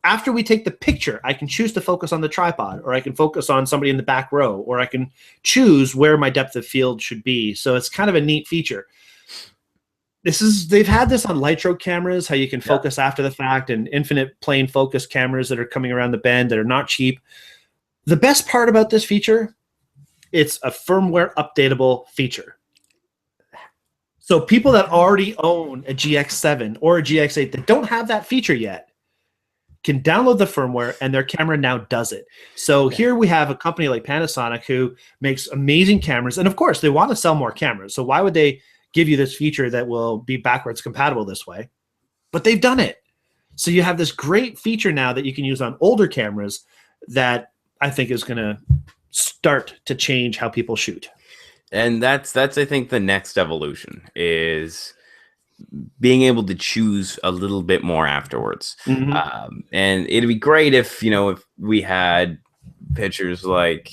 S1: After we take the picture, I can choose to focus on the tripod, or I can focus on somebody in the back row, or I can choose where my depth of field should be. So it's kind of a neat feature. They've had this on Lytro cameras, how you can focus after the fact, and infinite plane focus cameras that are coming around the bend that are not cheap. The best part about this feature, it's a firmware updatable feature. So people that already own a GX7 or a GX8 that don't have that feature yet can download the firmware, and their camera now does it. So here we have a company like Panasonic who makes amazing cameras, and of course they want to sell more cameras. So why would they give you this feature that will be backwards compatible this way? But they've done it. So you have this great feature now that you can use on older cameras that I think is going to start to change how people shoot.
S4: And that's I think the next evolution is being able to choose a little bit more afterwards. And it'd be great if we had pictures like,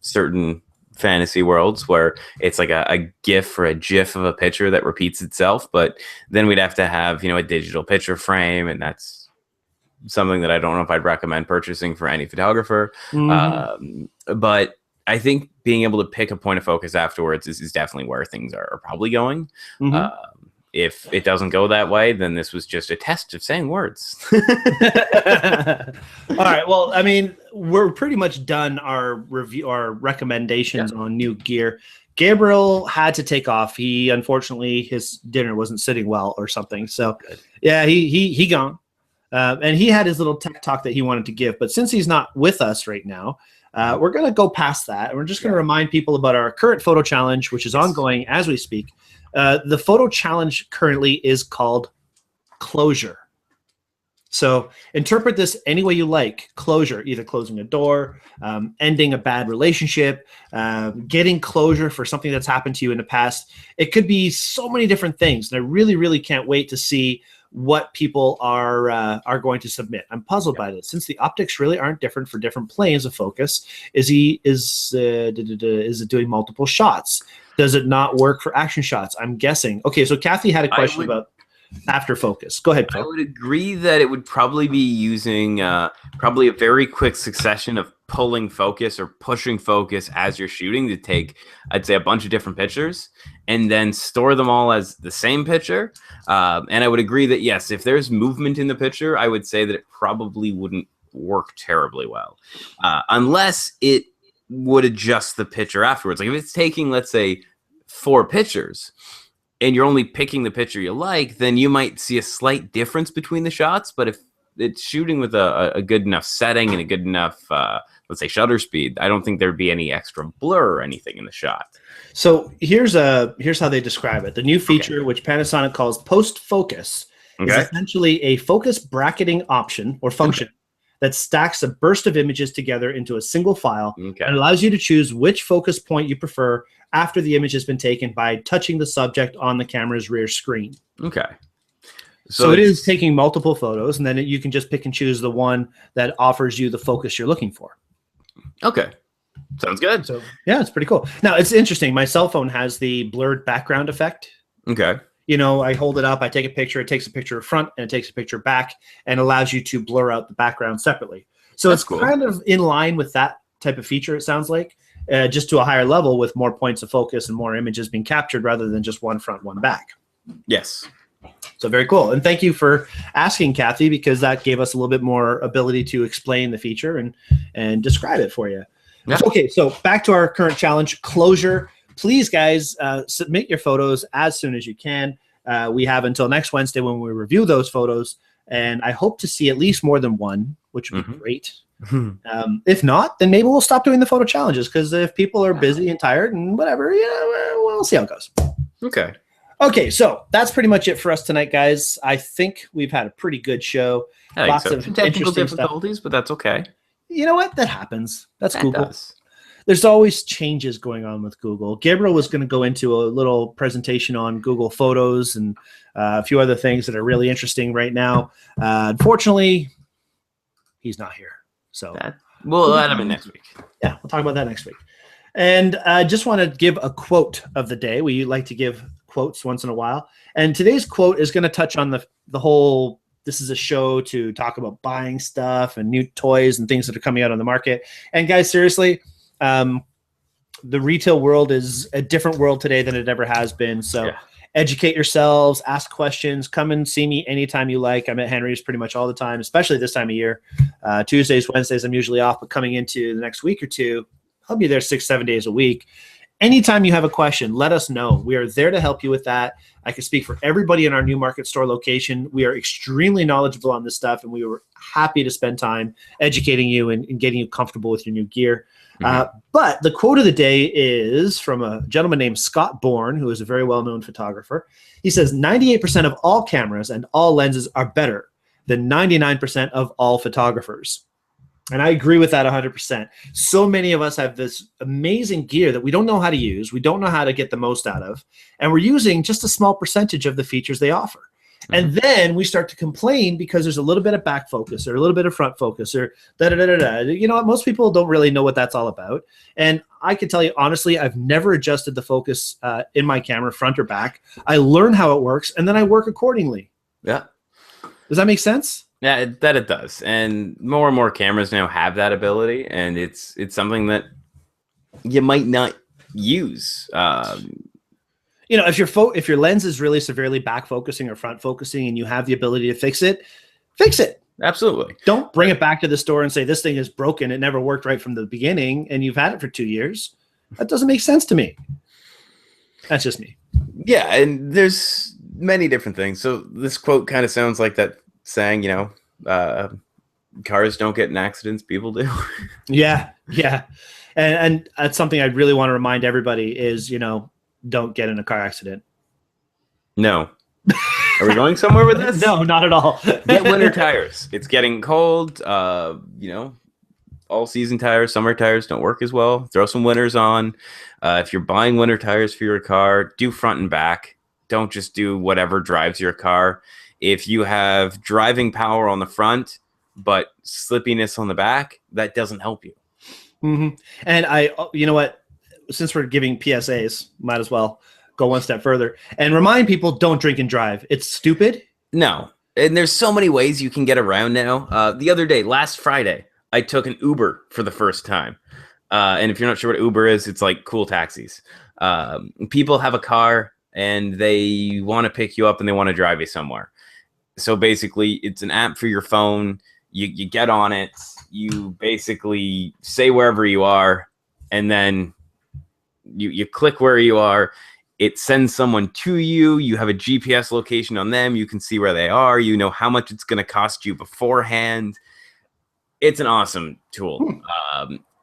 S4: certain fantasy worlds where it's like a GIF or a GIF of a picture that repeats itself, but then we'd have to have, a digital picture frame, and that's something that I don't know if I'd recommend purchasing for any photographer. But I think being able to pick a point of focus afterwards is definitely where things are probably going. if it doesn't go that way, then this was just a test of saying words.
S1: All right. Well, I mean, we're pretty much done our review, our recommendations on new gear. Gabriel had to take off. He unfortunately his dinner wasn't sitting well or something. So, yeah, he gone. And he had his little tech talk that he wanted to give. But since he's not with us right now, we're going to go past that. And we're just going to remind people about our current photo challenge, which is ongoing as we speak. The photo challenge currently is called Closure. So interpret this any way you like. Closure, either closing a door, ending a bad relationship, getting closure for something that's happened to you in the past. It could be so many different things. And I really, really can't wait to see what people are going to submit. I'm puzzled by this, since the optics really aren't different for different planes of focus. Is it doing multiple shots? Does it not work for action shots? I'm guessing. Okay, so Kathy had a question about after focus. Go ahead, Phil.
S4: I would agree that it would probably be using probably a very quick succession of pulling focus or pushing focus as you're shooting to take, I'd say, a bunch of different pictures and then store them all as the same picture. And I would agree that, yes, if there's movement in the picture, I would say that it probably wouldn't work terribly well unless it would adjust the picture afterwards. Like if it's taking, let's say, 4 pictures and you're only picking the picture you like, then you might see a slight difference between the shots. But if it's shooting with a good enough setting and a good enough, let's say, shutter speed, I don't think there'd be any extra blur or anything in the shot. So
S1: here's how they describe it. The new feature, which Panasonic calls post focus, is essentially a focus bracketing option or function that stacks a burst of images together into a single file and allows you to choose which focus point you prefer after the image has been taken by touching the subject on the camera's rear screen.
S4: Okay.
S1: So it is taking multiple photos, and then you can just pick and choose the one that offers you the focus you're looking for.
S4: Okay. Sounds good.
S1: So yeah, it's pretty cool. Now, it's interesting. My cell phone has the blurred background effect.
S4: Okay.
S1: You know, I hold it up, I take a picture, it takes a picture of front, and it takes a picture back, and allows you to blur out the background separately. So that's cool. Kind of in line with that type of feature, it sounds like, just to a higher level with more points of focus and more images being captured rather than just one front, one back.
S4: Yes.
S1: So very cool. And thank you for asking, Kathy, because that gave us a little bit more ability to explain the feature and describe it for you. Yeah. Okay, so back to our current challenge, Closure. Please, guys, submit your photos as soon as you can. We have until next Wednesday when we review those photos, and I hope to see at least more than one, which would be great. If not, then maybe we'll stop doing the photo challenges, because if people are busy and tired and whatever, we'll see how it goes.
S4: Okay.
S1: Okay, so that's pretty much it for us tonight, guys. I think we've had a pretty good show. Lots of
S4: technical difficulties, but that's okay.
S1: You know what? That happens. That's Google. There's always changes going on with Google. Gabriel was going to go into a little presentation on Google Photos and a few other things that are really interesting right now. Unfortunately, he's not here. So
S4: we'll add him in next week.
S1: Yeah, we'll talk about that next week. And I just want to give a quote of the day. We like to give quotes once in a while. And today's quote is going to touch on the whole, this is a show to talk about buying stuff and new toys and things that are coming out on the market. And guys, seriously, the retail world is a different world today than it ever has been. So educate yourselves, ask questions, come and see me anytime you like. I'm at Henry's pretty much all the time, especially this time of year. Tuesdays, Wednesdays, I'm usually off, but coming into the next week or two, I'll be there 6-7 days a week. Anytime you have a question, let us know. We are there to help you with that. I can speak for everybody in our Newmarket store location. We are extremely knowledgeable on this stuff, and we were happy to spend time educating you and getting you comfortable with your new gear. But the quote of the day is from a gentleman named Scott Bourne, who is a very well-known photographer. He says, 98% of all cameras and all lenses are better than 99% of all photographers. And I agree with that 100%. So many of us have this amazing gear that we don't know how to use. We don't know how to get the most out of. And we're using just a small percentage of the features they offer. And then we start to complain because there's a little bit of back focus or a little bit of front focus or da-da-da-da-da. You know what? Most people don't really know what that's all about. And I can tell you, honestly, I've never adjusted the focus in my camera, front or back. I learn how it works, and then I work accordingly.
S4: Yeah.
S1: Does that make sense?
S4: Yeah, it does. And more cameras now have that ability, and it's something that you might not use.
S1: you know, if your lens is really severely back focusing or front focusing and you have the ability to fix it, fix it.
S4: Absolutely.
S1: Don't bring it back to the store and say this thing is broken. It never worked right from the beginning, and you've had it for 2 years. That doesn't make sense to me. That's just me.
S4: Yeah, and there's many different things. So this quote kind of sounds like that saying, you know, cars don't get in accidents, people do.
S1: Yeah. And that's something I really want to remind everybody is, you know, don't get in a car accident.
S4: No. Are we going somewhere with this?
S1: No, not at all.
S4: Get winter tires. It's getting cold. You know, all season tires, summer tires don't work as well. Throw some winters on. If you're buying winter tires for your car, do front and back. Don't just do whatever drives your car. If you have driving power on the front, but slippiness on the back, that doesn't help you.
S1: Mm-hmm. And you know what? Since we're giving PSAs, might as well go one step further and remind people, don't drink and drive. It's stupid.
S4: No. And there's so many ways you can get around now. The other day, last Friday, I took an Uber for the first time. And if you're not sure what Uber is, it's like cool taxis. People have a car and they want to pick you up and they want to drive you somewhere. So basically, it's an app for your phone. You get on it. You basically say wherever you are, and then you click where you are. It sends someone to you. You have a GPS location on them. You can see where they are. You know how much it's going to cost you beforehand. It's an awesome tool.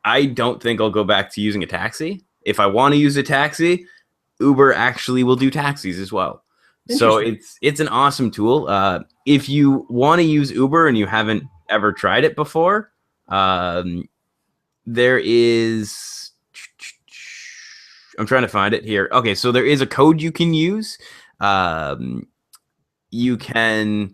S4: I don't think I'll go back to using a taxi. If I want to use a taxi, Uber actually will do taxis as well. So it's an awesome tool. If you want to use Uber and you haven't ever tried it before, there is... I'm trying to find it here. Okay, so there is a code you can use. You can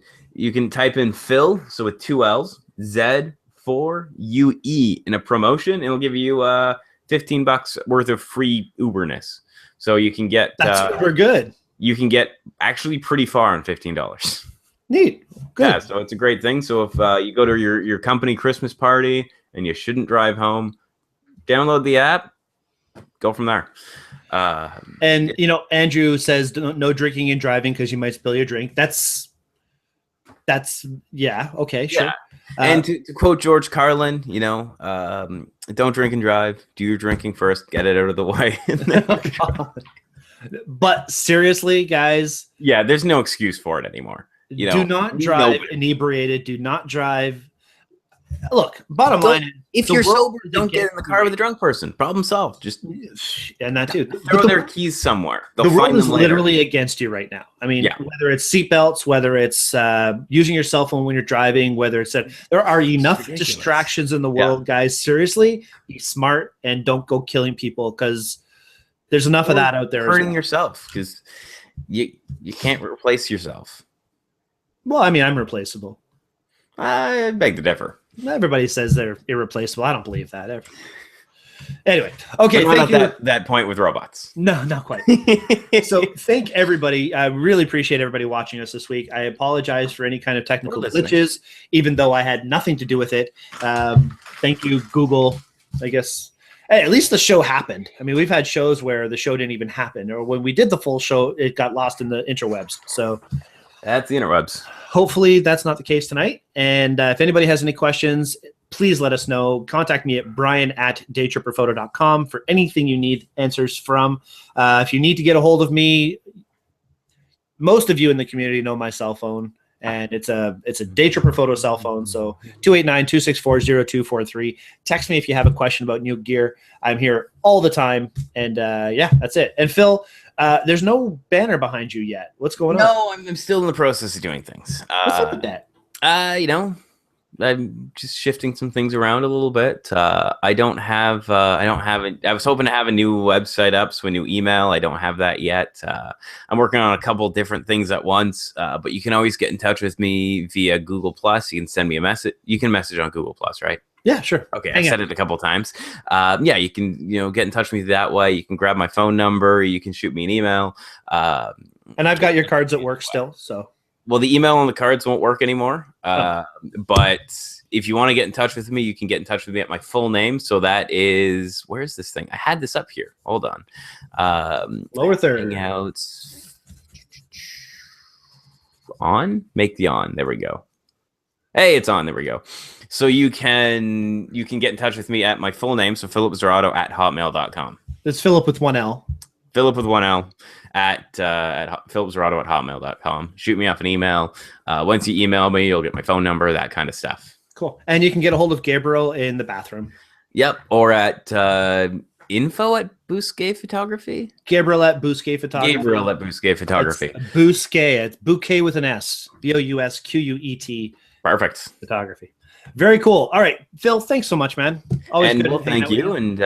S4: type in Phil, so with 2 L's, Z4UE in a promotion. It'll give you $15 worth of free Uberness. So you can get
S1: that's super good.
S4: You can get actually pretty far on $15.
S1: Neat. Good.
S4: Yeah, so it's a great thing. So if you go to your company Christmas party and you shouldn't drive home, download the app, go from there.
S1: And you know, Andrew says no drinking and driving because you might spill your drink. That's yeah, okay, sure. Yeah.
S4: And to quote George Carlin, you know, don't drink and drive. Do your drinking first. Get it out of the way.
S1: But seriously, guys.
S4: Yeah, there's no excuse for it anymore. You know,
S1: do not drive inebriated. Do not drive. Look, bottom line,
S4: if you're sober, don't get in the car with a drunk person. Problem solved. Just
S1: and that too.
S4: Throw their keys somewhere.
S1: The world is literally against you right now. I mean, whether it's seatbelts, whether it's using your cell phone when you're driving, whether it's there are enough distractions in the world, guys. Seriously, be smart and don't go killing people because there's enough of that out there.
S4: Hurting yourself because you can't replace yourself.
S1: Well, I mean, I'm replaceable.
S4: I beg to differ.
S1: Everybody says they're irreplaceable. I don't believe that ever. Anyway, okay.
S4: Thank you. That point with robots.
S1: No, not quite. So thank everybody. I really appreciate everybody watching us this week. I apologize for any kind of technical glitches, even though I had nothing to do with it. Thank you, Google. I guess hey, at least the show happened. I mean, we've had shows where the show didn't even happen, or when we did the full show, it got lost in the interwebs. So
S4: that's the interwebs.
S1: Hopefully that's not the case tonight. And if anybody has any questions, please let us know. Contact me at brian@daytripperphoto.com for anything you need answers from. If you need to get a hold of me, most of you in the community know my cell phone, and it's a Daytripper Photo cell phone. So 289-264-0243. Text me if you have a question about new gear. I'm here all the time. And yeah, that's it. And Phil, there's no banner behind you yet. What's going on?
S4: No, I'm still in the process of doing things.
S1: What's up with that?
S4: You know, I'm just shifting some things around a little bit. I was hoping to have a new website up, so a new email. I don't have that yet. I'm working on a couple different things at once, but you can always get in touch with me via Google Plus. You can send me a message. You can message on Google Plus, right?
S1: Yeah, sure.
S4: Okay, I said it a couple times. Yeah, you can get in touch with me that way. You can grab my phone number. You can shoot me an email.
S1: And I've got your cards at work still. So
S4: well, the email on the cards won't work anymore. But if you want to get in touch with me, you can get in touch with me at my full name. So that is, where's this thing? I had this up here. Hold on.
S1: Lower third.
S4: Hangouts. On? Make the on. There we go. Hey, it's on. There we go. So you can get in touch with me at my full name. So philipzerato@hotmail.com.
S1: It's Philip with one L.
S4: Philip with one L at philipzerato@hotmail.com. Shoot me off an email. Once you email me, you'll get my phone number, that kind of stuff.
S1: Cool. And you can get a hold of Gabriel in the bathroom.
S4: Yep. Or at info@Bousquet Photography.
S1: Gabriel at Bousquet Photography.
S4: Gabriel at Bousquet Photography.
S1: It's Bousquet. It's bouquet with an S. Bousquet.
S4: Perfect.
S1: Photography. Very cool. All right, Phil, thanks so much, man. Always
S4: and
S1: good.
S4: Well, thank you. And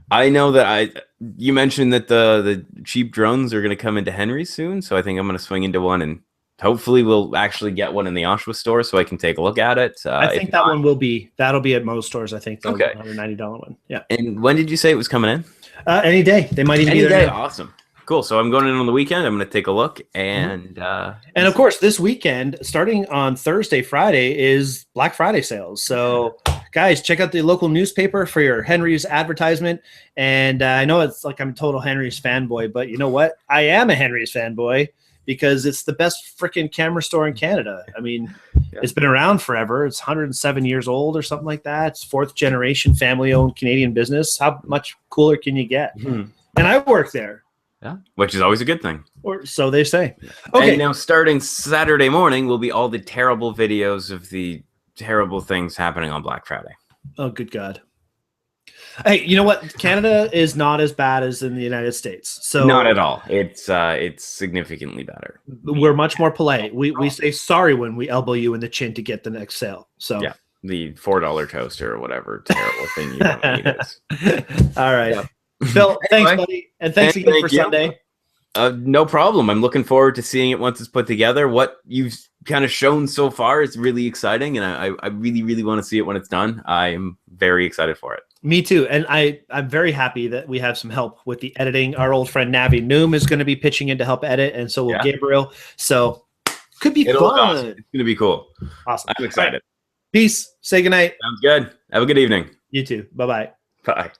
S4: I know that you mentioned that the cheap drones are going to come into Henry's soon, so I think I'm going to swing into one, and hopefully we'll actually get one in the Oshawa store so I can take a look at it.
S1: I think that'll be at most stores. I think
S4: okay,
S1: $190 one. Yeah.
S4: And when did you say it was coming in?
S1: Any day. They might even
S4: any
S1: be there.
S4: Day. Awesome. Cool. So I'm going in on the weekend. I'm going to take a look, and
S1: of course, this weekend, starting on Thursday, Friday, is Black Friday sales. So, guys, check out the local newspaper for your Henry's advertisement. And I know it's like I'm a total Henry's fanboy, but you know what? I am a Henry's fanboy because it's the best freaking camera store in Canada. I mean, It's been around forever. It's 107 years old or something like that. It's fourth generation family-owned Canadian business. How much cooler can you get? And I work there.
S4: Yeah, which is always a good thing.
S1: Or so they say. Okay.
S4: And now starting Saturday morning will be all the terrible videos of the terrible things happening on Black Friday.
S1: Oh, good God. Hey, you know what? Canada is not as bad as in the United States. So
S4: not at all. It's significantly better.
S1: We're much more polite. We say sorry when we elbow you in the chin to get the next sale. So
S4: yeah, the $4 toaster or whatever terrible thing you don't need is.
S1: All right. Yeah. Phil, thanks, buddy. And thanks again for Sunday.
S4: No problem. I'm looking forward to seeing it once it's put together. What you've kind of shown so far is really exciting, and I really, really want to see it when it's done. I'm very excited for it.
S1: Me too. And I'm very happy that we have some help with the editing. Our old friend Navi Noom is going to be pitching in to help edit, and so will Gabriel. So could be fun.
S4: Awesome. It's going to be cool.
S1: Awesome.
S4: I'm excited.
S1: Peace. Say goodnight.
S4: Sounds good. Have a good evening.
S1: You too. Bye-bye.
S4: Bye.